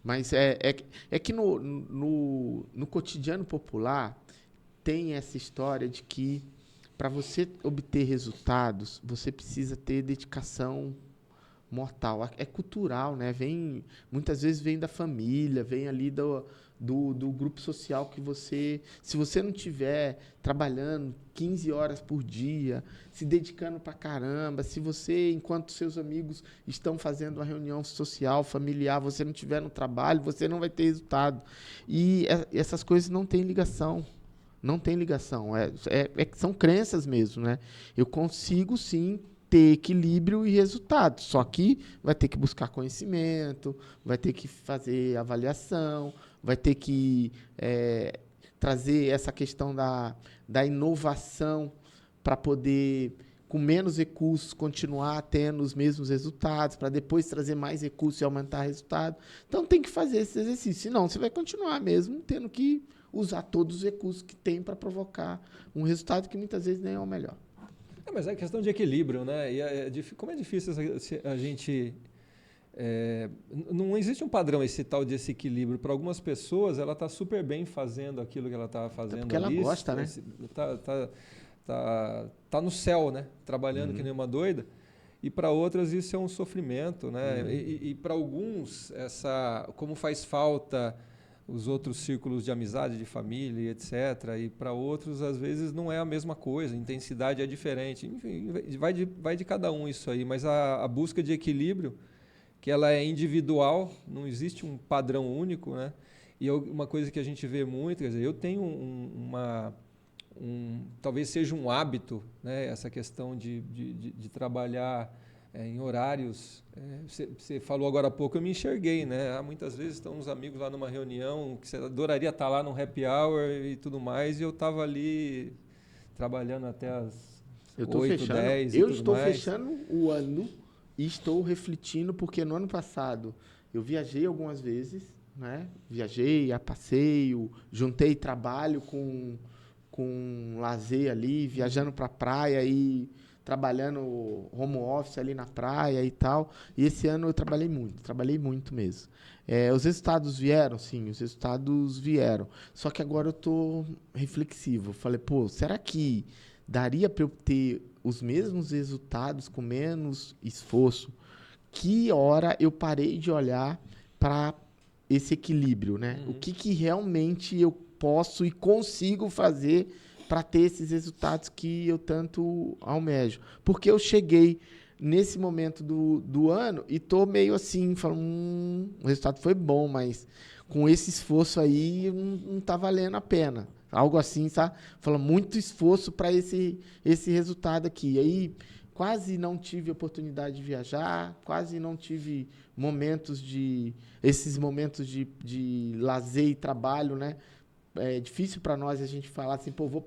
Mas é que no cotidiano popular tem essa história de que para você obter resultados, você precisa ter dedicação mortal. É cultural, né? Muitas vezes vem da família, vem ali do grupo social que se você não estiver trabalhando 15 horas por dia, se dedicando pra caramba, se você, enquanto seus amigos estão fazendo uma reunião social, familiar, você não estiver no trabalho, você não vai ter resultado. E essas coisas não têm ligação. Não tem ligação. São crenças mesmo, né? Eu consigo, sim, ter equilíbrio e resultado. Só que vai ter que buscar conhecimento, vai ter que fazer avaliação, vai ter que trazer essa questão da inovação para poder, com menos recursos, continuar tendo os mesmos resultados, para depois trazer mais recursos e aumentar o resultado. Então, tem que fazer esse exercício. Senão, você vai continuar mesmo tendo que usar todos os recursos que tem para provocar um resultado que muitas vezes nem é o melhor. Mas é questão de equilíbrio, né? E como é difícil a gente... não existe um padrão esse tal desse equilíbrio. Para algumas pessoas, ela está super bem fazendo aquilo que ela estava fazendo. Porque ela gosta, né? Tá no céu, né? Trabalhando que nem uma doida. E para outras isso é um sofrimento, né? E para alguns, como faz falta os outros círculos de amizade, de família, etc. E para outros, às vezes, não é a mesma coisa, a intensidade é diferente. Enfim, vai de cada um isso aí, mas a busca de equilíbrio, que ela é individual, não existe um padrão único, né? E uma coisa que a gente vê muito, quer dizer, eu tenho talvez seja um hábito, né? Essa questão de trabalhar em horários. Você falou agora há pouco, eu me enxerguei, né? Muitas vezes estão uns amigos lá numa reunião que você adoraria estar lá num happy hour e tudo mais, e eu estava ali trabalhando até as 8, 10 e tudo mais. Eu estou fechando o ano e estou refletindo, porque no ano passado eu viajei algumas vezes, né? Viajei a passeio, juntei trabalho com lazer ali, viajando para a praia e trabalhando home office ali na praia e tal. E esse ano eu trabalhei muito mesmo. Os resultados vieram? Sim, os resultados vieram. Só que agora eu estou reflexivo. Falei, será que daria para eu ter os mesmos resultados com menos esforço? Que hora eu parei de olhar para esse equilíbrio, né? O que realmente eu posso e consigo fazer para ter esses resultados que eu tanto almejo. Porque eu cheguei nesse momento do ano e tô meio assim, falando, o resultado foi bom, mas com esse esforço aí não tá valendo a pena. Algo assim, sabe? Falando, muito esforço para esse resultado aqui. E aí, quase não tive oportunidade de viajar, quase não tive esses momentos de lazer e trabalho, né? É difícil para nós a gente falar assim, vou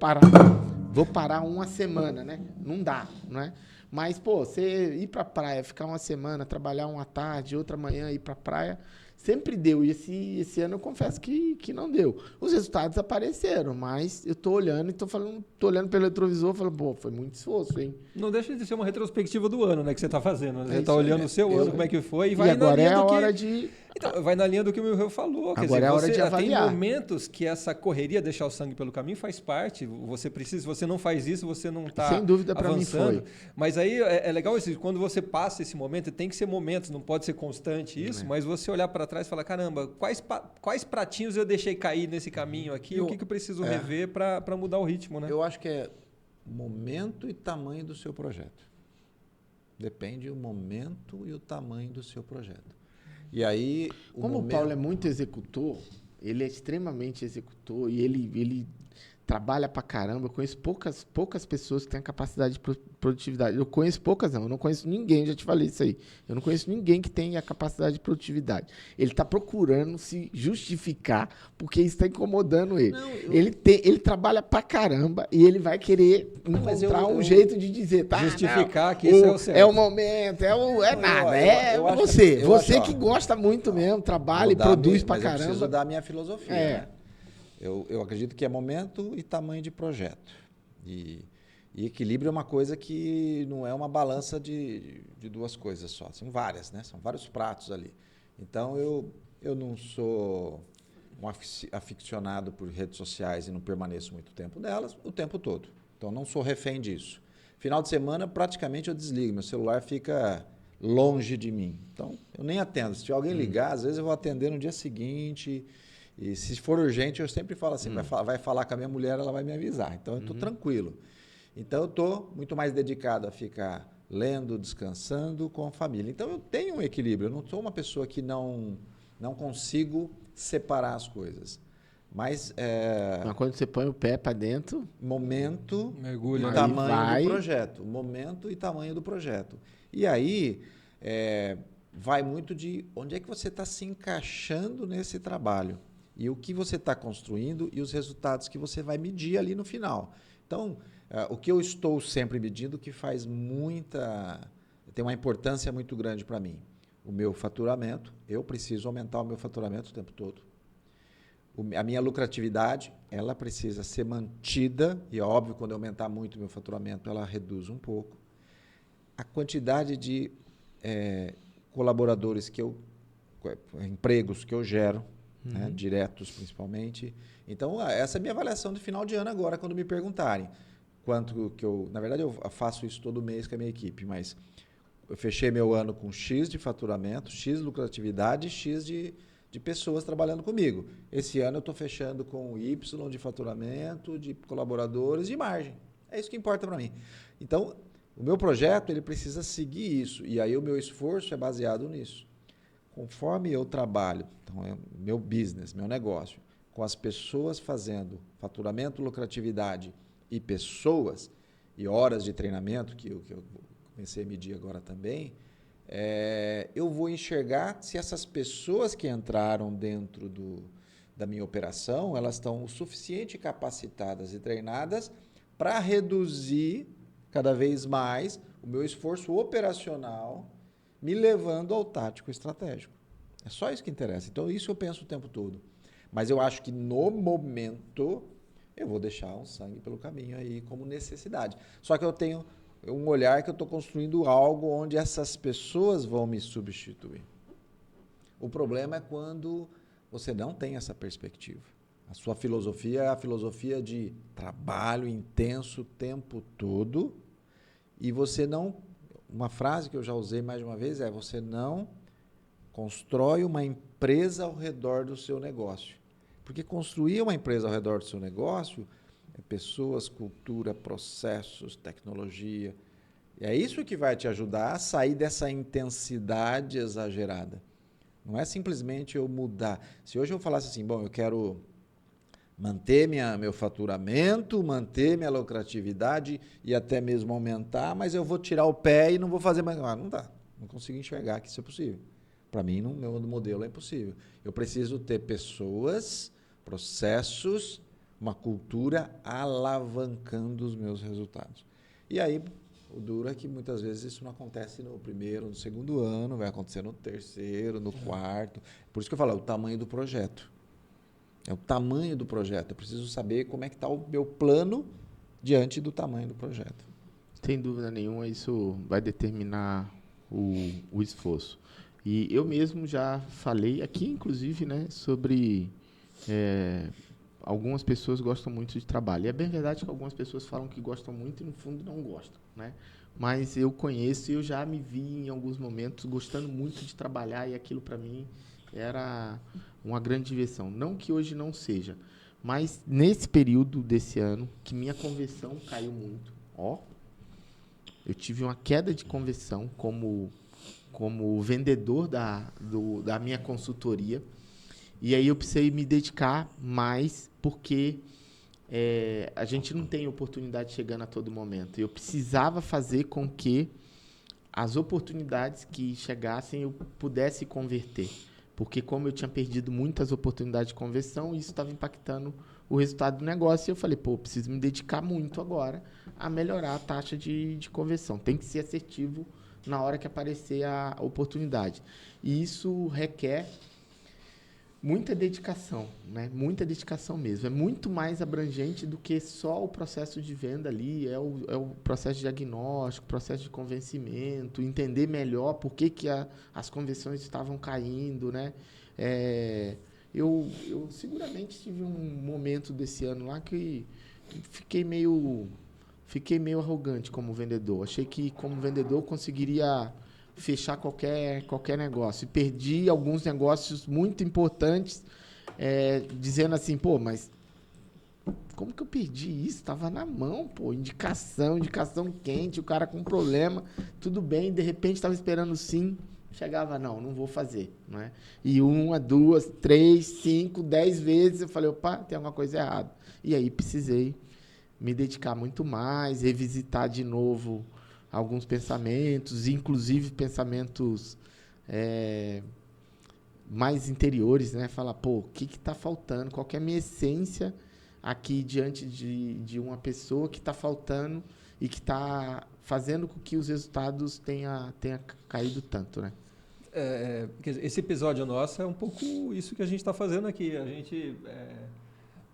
parar uma semana, né? Não dá, né? Mas, pô, você ir pra praia, ficar uma semana, trabalhar uma tarde, outra manhã, ir pra praia, sempre deu. E esse ano eu confesso que não deu. Os resultados apareceram, mas eu tô olhando e tô olhando pelo retrovisor e falando, pô, foi muito esforço, hein? Não deixa de ser uma retrospectiva do ano, né, que você está fazendo. Você É está isso olhando aí. o seu ano, como é que foi, e E vai na agora linha é a do que... hora de... Então, vai na linha do que o Will falou. Quer Agora dizer, é a hora de tem avaliar. momentos que essa correria, deixar o sangue pelo caminho, faz parte. Você precisa, se você não faz isso, você não está Sem dúvida, pra mim avançando. foi. Mas aí é legal isso, quando você passa esse momento, tem que ser momentos, não pode ser constante isso, mas você olhar para trás e falar, caramba, quais pratinhos eu deixei cair nesse caminho aqui, e o que eu preciso rever para mudar o ritmo, né? Eu acho que é momento e tamanho do seu projeto. Depende o momento e o tamanho do seu projeto. E aí, Como o Paulo é muito executor, ele é extremamente executor e ele trabalha pra caramba. Eu conheço poucas pessoas que têm a capacidade de produtividade. Eu conheço poucas, não. Eu não conheço ninguém, já te falei isso aí. Eu não conheço ninguém que tenha a capacidade de produtividade. Ele está procurando se justificar porque isso está incomodando ele. Não, Ele trabalha pra caramba e ele vai querer mas encontrar eu- um jeito de dizer, tá? Justificar não, que isso é o certo. É o momento, é nada. eu acho Você. que- eu Você acho, ó, que gosta muito mesmo, trabalha e Vou dar produz pra mas eu preciso caramba. dar a minha filosofia. É. Né? Eu acredito que é momento e tamanho de projeto. E equilíbrio é uma coisa que não é uma balança de duas coisas só. São várias, né? São vários pratos ali. Então, eu não sou um aficionado por redes sociais e não permaneço muito tempo nelas, o tempo todo. Então, não sou refém disso. Final de semana, praticamente eu desligo. Meu celular fica longe de mim. Então, eu nem atendo. Se alguém ligar, às vezes eu vou atender no dia seguinte. E se for urgente, eu sempre falo assim, vai falar com a minha mulher, ela vai me avisar. Então, eu estou tranquilo. Então, eu estou muito mais dedicado a ficar lendo, descansando com a família. Então, eu tenho um equilíbrio. Eu não sou uma pessoa que não consigo separar as coisas. Mas Mas quando você põe o pé pra dentro, momento Mergulha, e né? tamanho Aí vai. do projeto. Momento e tamanho do projeto. E aí, vai muito de onde é que você está se encaixando nesse trabalho. E o que você está construindo e os resultados que você vai medir ali no final. Então, o que eu estou sempre medindo que faz tem uma importância muito grande para mim. O meu faturamento, eu preciso aumentar o meu faturamento o tempo todo. A minha lucratividade, ela precisa ser mantida, e é óbvio, quando eu aumentar muito o meu faturamento, ela reduz um pouco. A quantidade de colaboradores empregos que eu gero, né, diretos principalmente. Então, essa é a minha avaliação de final de ano agora, quando me perguntarem quanto que eu... Na verdade, eu faço isso todo mês com a minha equipe, mas eu fechei meu ano com X de faturamento, X de lucratividade, X de pessoas trabalhando comigo. Esse ano eu estou fechando com Y de faturamento, de colaboradores, de margem. É isso que importa para mim. Então, o meu projeto ele precisa seguir isso, e aí o meu esforço é baseado nisso. Conforme eu trabalho, então é meu business, meu negócio, com as pessoas fazendo faturamento, lucratividade e pessoas, e horas de treinamento, que eu comecei a medir agora também, eu vou enxergar se essas pessoas que entraram dentro da minha operação, elas estão o suficiente capacitadas e treinadas para reduzir cada vez mais o meu esforço operacional, me levando ao tático estratégico. É só isso que interessa. Então, isso eu penso o tempo todo. Mas eu acho que, no momento, eu vou deixar um sangue pelo caminho aí como necessidade. Só que eu tenho um olhar que eu estou construindo algo onde essas pessoas vão me substituir. O problema é quando você não tem essa perspectiva. A sua filosofia é a filosofia de trabalho intenso o tempo todo e você não... Uma frase que eu já usei mais de uma vez é: você não constrói uma empresa ao redor do seu negócio. Porque construir uma empresa ao redor do seu negócio é pessoas, cultura, processos, tecnologia. E é isso que vai te ajudar a sair dessa intensidade exagerada. Não é simplesmente eu mudar. Se hoje eu falasse assim, bom, eu quero manter meu faturamento, manter minha lucratividade e até mesmo aumentar, mas eu vou tirar o pé e não vou fazer mais. Não dá. Não consigo enxergar que isso é possível. Para mim, no meu modelo é impossível. Eu preciso ter pessoas, processos, uma cultura alavancando os meus resultados. E aí, O duro é que muitas vezes isso não acontece no primeiro, no segundo ano, vai acontecer no terceiro, no quarto. Por isso que eu falo, é o tamanho do projeto. É o tamanho do projeto. Eu preciso saber como é que está o meu plano diante do tamanho do projeto. Sem dúvida nenhuma, isso vai determinar o esforço. E eu mesmo já falei aqui, inclusive, né, sobre algumas pessoas gostam muito de trabalho. E é bem verdade que algumas pessoas falam que gostam muito e, no fundo, não gostam, né? Mas eu conheço e eu já me vi em alguns momentos gostando muito de trabalhar e aquilo, para mim, era uma grande diversão. Não que hoje não seja, mas nesse período desse ano, que minha conversão caiu muito. Eu tive uma queda de conversão como vendedor da minha consultoria. E aí eu precisei me dedicar mais, porque a gente não tem oportunidade chegando a todo momento. Eu precisava fazer com que as oportunidades que chegassem eu pudesse converter. Porque como eu tinha perdido muitas oportunidades de conversão, isso estava impactando o resultado do negócio. E eu falei, eu preciso me dedicar muito agora a melhorar a taxa de conversão. Tem que ser assertivo na hora que aparecer a oportunidade. E isso requer muita dedicação, né? Muita dedicação mesmo. É muito mais abrangente do que só o processo de venda ali, é o processo de diagnóstico, processo de convencimento, entender melhor por que as conversões estavam caindo, né? Eu seguramente tive um momento desse ano lá que fiquei meio arrogante como vendedor. Achei que como vendedor eu conseguiria fechar qualquer negócio. E perdi alguns negócios muito importantes, dizendo assim, mas como que eu perdi isso? Estava na mão, indicação quente, o cara com problema, tudo bem, de repente estava esperando sim, chegava, não vou fazer. Não é? E 1, 2, 3, 5, 10 vezes eu falei, tem alguma coisa errada. E aí precisei me dedicar muito mais, revisitar de novo alguns pensamentos, inclusive pensamentos mais interiores, né? Falar, o que está faltando? Qual que é a minha essência aqui diante de uma pessoa que está faltando e que está fazendo com que os resultados tenha caído tanto, né? Esse episódio nosso é um pouco isso que a gente está fazendo aqui. A gente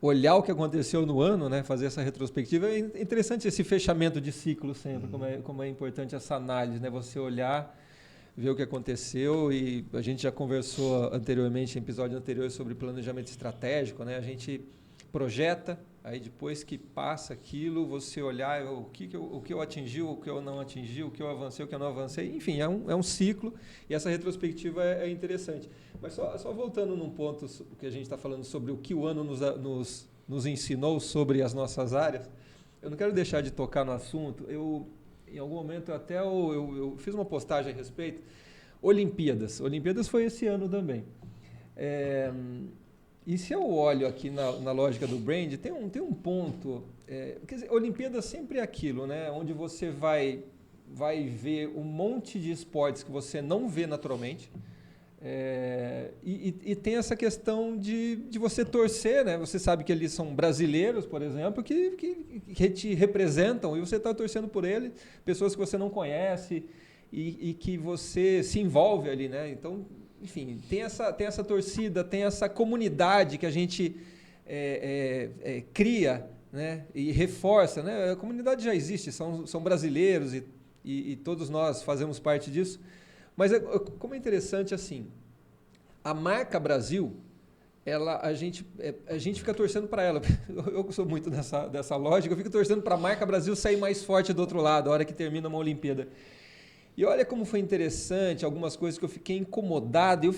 olhar o que aconteceu no ano, né, fazer essa retrospectiva. É interessante esse fechamento de ciclo sempre, como é importante essa análise, né? Você olhar, ver o que aconteceu, e a gente já conversou anteriormente, em episódio anterior, sobre planejamento estratégico, né? A gente projeta, aí depois que passa aquilo, você olhar o que eu atingi, o que eu não atingi, o que eu avancei, o que eu não avancei, enfim, é um ciclo, e essa retrospectiva é interessante. Mas só voltando num ponto que a gente está falando sobre o que o ano nos ensinou sobre as nossas áreas, eu não quero deixar de tocar no assunto. Em algum momento eu fiz uma postagem a respeito. Olimpíadas foi esse ano também. E se eu olho aqui na lógica do brand, tem um ponto. Quer dizer, Olimpíadas sempre é aquilo, né? Onde você vai ver um monte de esportes que você não vê naturalmente. E tem essa questão de você torcer, né? Você sabe que eles são brasileiros, por exemplo, que te representam, e você está torcendo por eles, pessoas que você não conhece e que você se envolve ali, né? Então, enfim, tem essa torcida, tem essa comunidade que a gente cria, né? E reforça, né? A comunidade já existe, são brasileiros e todos nós fazemos parte disso. Mas como é interessante, assim, a marca Brasil, a gente fica torcendo para ela. Eu sou muito dessa lógica, eu fico torcendo para a marca Brasil sair mais forte do outro lado, a hora que termina uma Olimpíada. E olha como foi interessante, algumas coisas que eu fiquei incomodado.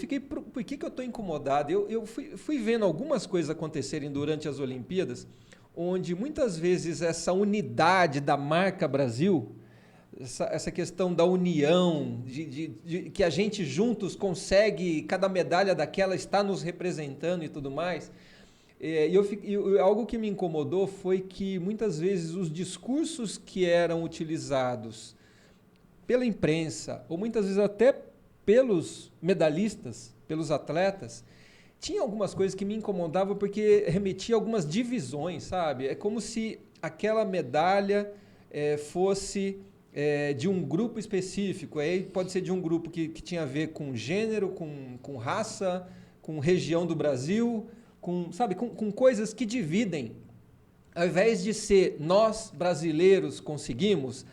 Por que eu estou incomodado? Eu fui vendo algumas coisas acontecerem durante as Olimpíadas, onde muitas vezes essa unidade da marca Brasil, essa questão da união, de que a gente juntos consegue, cada medalha daquela está nos representando e tudo mais. Algo que me incomodou foi que muitas vezes os discursos que eram utilizados pela imprensa, ou muitas vezes até pelos medalhistas, pelos atletas, tinha algumas coisas que me incomodavam porque remetia a algumas divisões, sabe? É como se aquela medalha fosse de um grupo específico. Aí pode ser de um grupo que tinha a ver com gênero, com raça, com região do Brasil, com coisas que dividem. Ao invés de ser nós, brasileiros, conseguimos,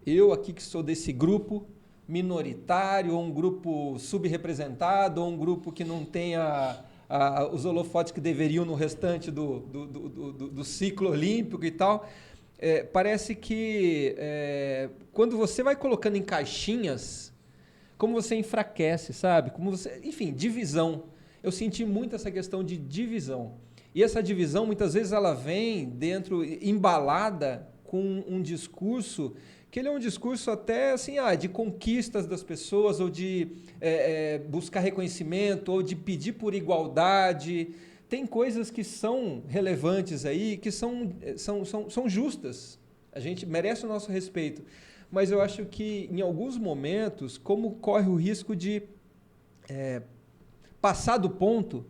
eu aqui que sou desse grupo minoritário, ou um grupo subrepresentado, ou um grupo que não tenha os holofotes que deveriam no restante do ciclo olímpico e tal. Parece que quando você vai colocando em caixinhas, como você enfraquece, sabe? Enfim, divisão. Eu senti muito essa questão de divisão. E essa divisão, muitas vezes, ela vem embalada com um discurso que ele é um discurso até assim, de conquistas das pessoas, ou de buscar reconhecimento, ou de pedir por igualdade. Tem coisas que são relevantes aí, que são justas. A gente merece o nosso respeito. Mas eu acho que, em alguns momentos, como corre o risco de passar do ponto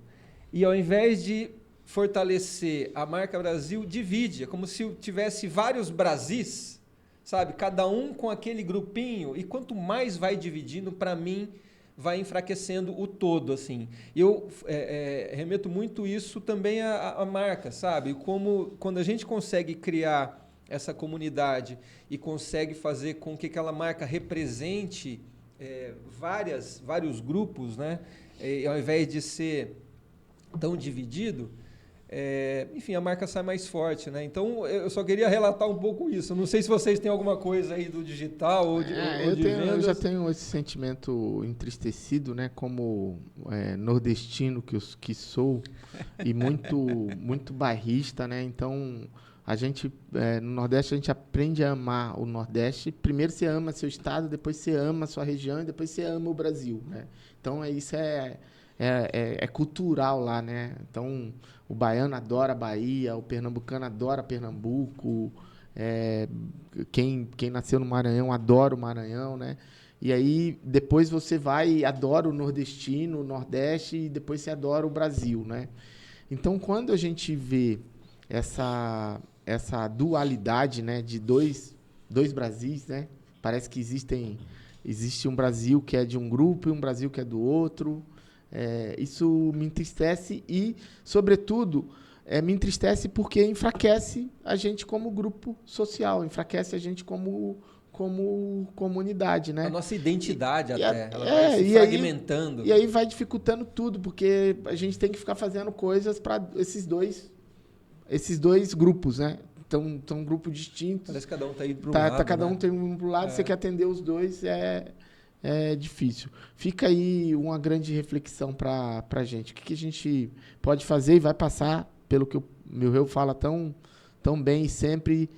e, ao invés de fortalecer a marca Brasil, divide. É como se tivesse vários Brasis, sabe? Cada um com aquele grupinho. E quanto mais vai dividindo, para mim, vai enfraquecendo o todo, assim. Eu remeto muito isso também à marca, sabe? Como quando a gente consegue criar essa comunidade e consegue fazer com que aquela marca represente vários grupos, né? Ao invés de ser tão dividido, enfim, a marca sai mais forte, né? Então, eu só queria relatar um pouco isso. Não sei se vocês têm alguma coisa aí do digital ou de vendas. Eu já tenho esse sentimento entristecido, né? Como nordestino que sou e muito bairrista, né? Então, a gente, no Nordeste, a gente aprende a amar o Nordeste. Primeiro você ama seu estado, depois você ama a sua região e depois você ama o Brasil, né? Então, isso é cultural lá, né? Então, o baiano adora a Bahia, o pernambucano adora Pernambuco, quem nasceu no Maranhão adora o Maranhão, né? E aí, depois você vai e adora o nordestino, o Nordeste, e depois você adora o Brasil, né? Então, quando a gente vê essa dualidade, né, de dois Brasis, né? Parece que existe um Brasil que é de um grupo e um Brasil que é do outro. Isso me entristece e, sobretudo, me entristece porque enfraquece a gente como grupo social, enfraquece a gente como comunidade, né? A nossa identidade ela vai se fragmentando. E aí vai dificultando tudo, porque a gente tem que ficar fazendo coisas para esses dois grupos, né? Então, são grupos distintos. Parece que cada um está indo para um lado. Cada um tem um para o lado, você quer atender os dois, é difícil. Fica aí uma grande reflexão para a gente. O que a gente pode fazer e vai passar, pelo que o Milreu fala tão bem, sempre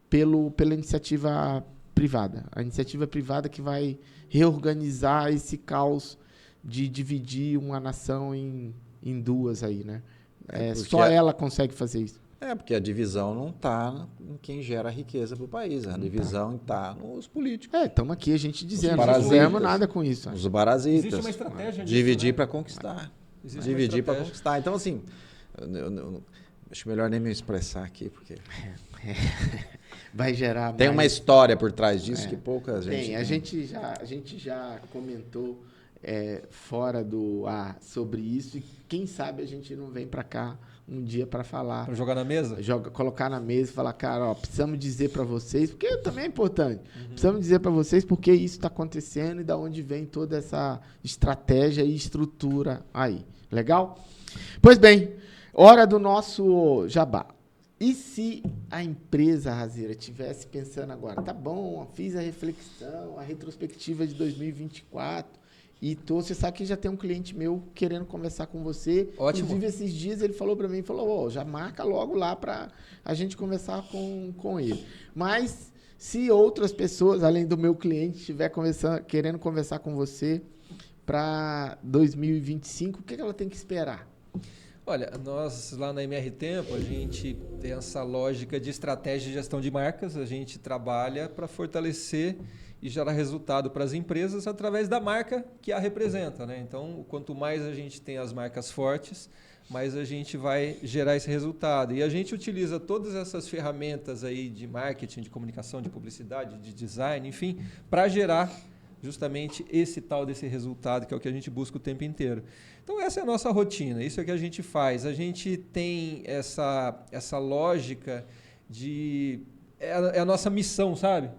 pela iniciativa privada. A iniciativa privada que vai reorganizar esse caos de dividir uma nação em duas aí, né? Só ela consegue fazer isso. Porque a divisão não está em quem gera riqueza para o país. A divisão está nos políticos. Estamos aqui a gente dizendo, não fizemos nada com isso. Os parasitas. Existe uma estratégia disso, dividir né? para conquistar. Dividir para conquistar. Então, assim, eu acho melhor nem me expressar aqui, porque... Vai gerar Tem uma história por trás disso que pouca gente tem. A gente já comentou fora do ar sobre isso e quem sabe a gente não vem para cá um dia para falar. Para jogar na mesa? Colocar na mesa e falar, cara, precisamos dizer para vocês, porque também é importante, precisamos dizer para vocês porque isso está acontecendo e da onde vem toda essa estratégia e estrutura aí. Legal? Pois bem, hora do nosso jabá. E se a empresa, Razeira, estivesse pensando agora, tá bom, fiz a reflexão, a retrospectiva de 2024, e você sabe que já tem um cliente meu querendo conversar com você. Ótimo. Inclusive, esses dias ele falou para mim, já marca logo lá para a gente conversar com ele. Mas se outras pessoas, além do meu cliente, estiver querendo conversar com você para 2025, o que ela tem que esperar? Olha, nós lá na MR Tempo, a gente tem essa lógica de estratégia de gestão de marcas, a gente trabalha para fortalecer e gerar resultado para as empresas através da marca que a representa, né? Então, quanto mais a gente tem as marcas fortes, mas a gente vai gerar esse resultado. E a gente utiliza todas essas ferramentas aí de marketing, de comunicação, de publicidade, de design, enfim, para gerar justamente esse tal desse resultado, que é o que a gente busca o tempo inteiro. Então essa é a nossa rotina, isso é o que a gente faz. A gente tem essa lógica de... É a nossa missão, sabe?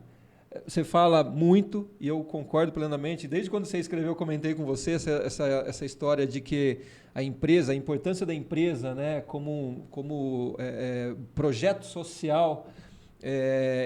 Você fala muito, e eu concordo plenamente. Desde quando você escreveu, eu comentei com você essa história de que a importância da empresa, né, como projeto social.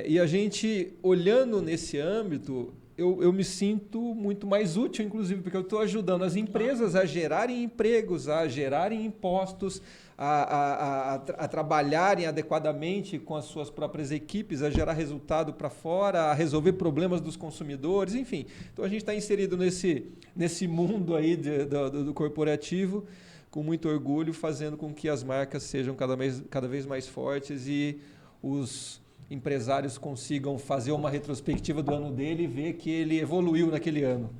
E a gente, olhando nesse âmbito, eu me sinto muito mais útil, inclusive, porque eu estou ajudando as empresas a gerarem empregos, a gerarem impostos, a trabalharem adequadamente com as suas próprias equipes, a gerar resultado para fora, a resolver problemas dos consumidores, enfim. Então a gente está inserido nesse mundo aí do corporativo, com muito orgulho, fazendo com que as marcas sejam cada vez mais fortes e os empresários consigam fazer uma retrospectiva do ano dele e ver que ele evoluiu naquele ano.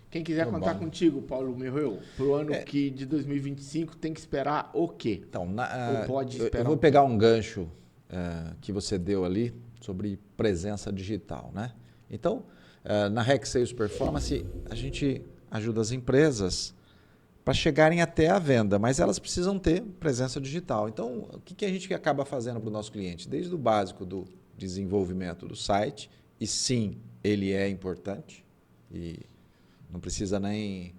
Quem quiser contar contigo, Paulo Merreu, para o ano de 2025, tem que esperar o quê? Então, ou pode esperar? Eu vou pegar um gancho que você deu ali sobre presença digital, né? Então, na Rec Sales Performance, a gente ajuda as empresas para chegarem até a venda, mas elas precisam ter presença digital. Então, o que a gente acaba fazendo para o nosso cliente? Desde o básico do desenvolvimento do site, e sim, ele é importante, e não precisa nem...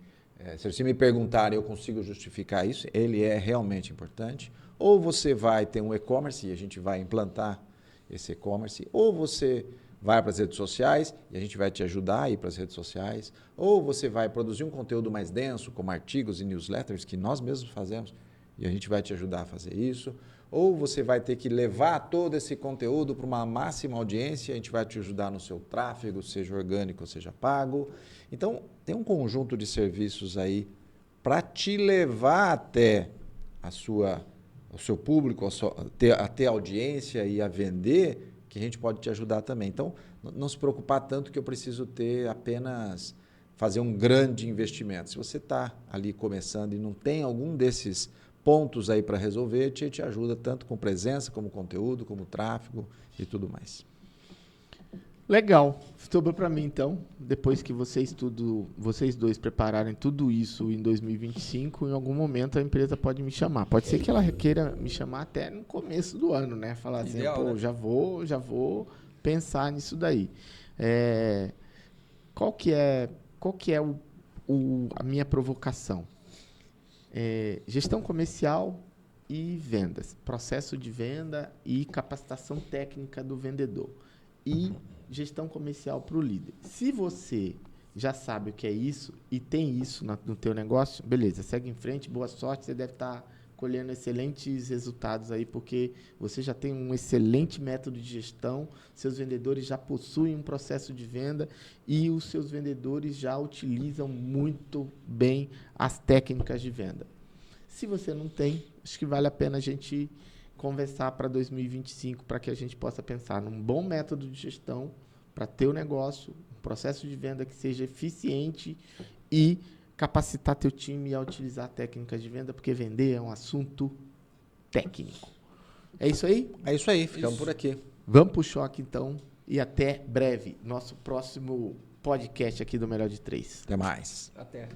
se você me perguntar, eu consigo justificar isso, ele é realmente importante. Ou você vai ter um e-commerce e a gente vai implantar esse e-commerce, ou você vai para as redes sociais e a gente vai te ajudar a ir para as redes sociais, ou você vai produzir um conteúdo mais denso, como artigos e newsletters, que nós mesmos fazemos, e a gente vai te ajudar a fazer isso, ou você vai ter que levar todo esse conteúdo para uma máxima audiência, a gente vai te ajudar no seu tráfego, seja orgânico ou seja pago. Então, tem um conjunto de serviços aí para te levar até o seu público, até a audiência e a vender, que a gente pode te ajudar também. Então, não se preocupar tanto que eu preciso fazer um grande investimento. Se você está ali começando e não tem algum desses pontos aí para resolver, a gente te ajuda tanto com presença, como conteúdo, como tráfego e tudo mais. Legal. Sobrou para mim, então, depois que vocês dois prepararem tudo isso em 2025, em algum momento a empresa pode me chamar. Pode ser que ela queira me chamar até no começo do ano, né? Falar assim, ideal, pô, né? já vou pensar nisso daí. Qual que é a minha provocação? Gestão comercial e vendas. Processo de venda e capacitação técnica do vendedor. E gestão comercial para o líder. Se você já sabe o que é isso e tem isso no teu negócio, beleza, segue em frente, boa sorte, você deve estar colhendo excelentes resultados aí, porque você já tem um excelente método de gestão, seus vendedores já possuem um processo de venda e os seus vendedores já utilizam muito bem as técnicas de venda. Se você não tem, acho que vale a pena a gente conversar para 2025, para que a gente possa pensar num bom método de gestão para ter o negócio, um processo de venda que seja eficiente e capacitar teu time a utilizar técnicas de venda, porque vender é um assunto técnico. É isso aí? É isso aí, ficamos por aqui. Vamos pro choque, então, e até breve. Nosso próximo podcast aqui do Melhor de 3. Até mais. Até.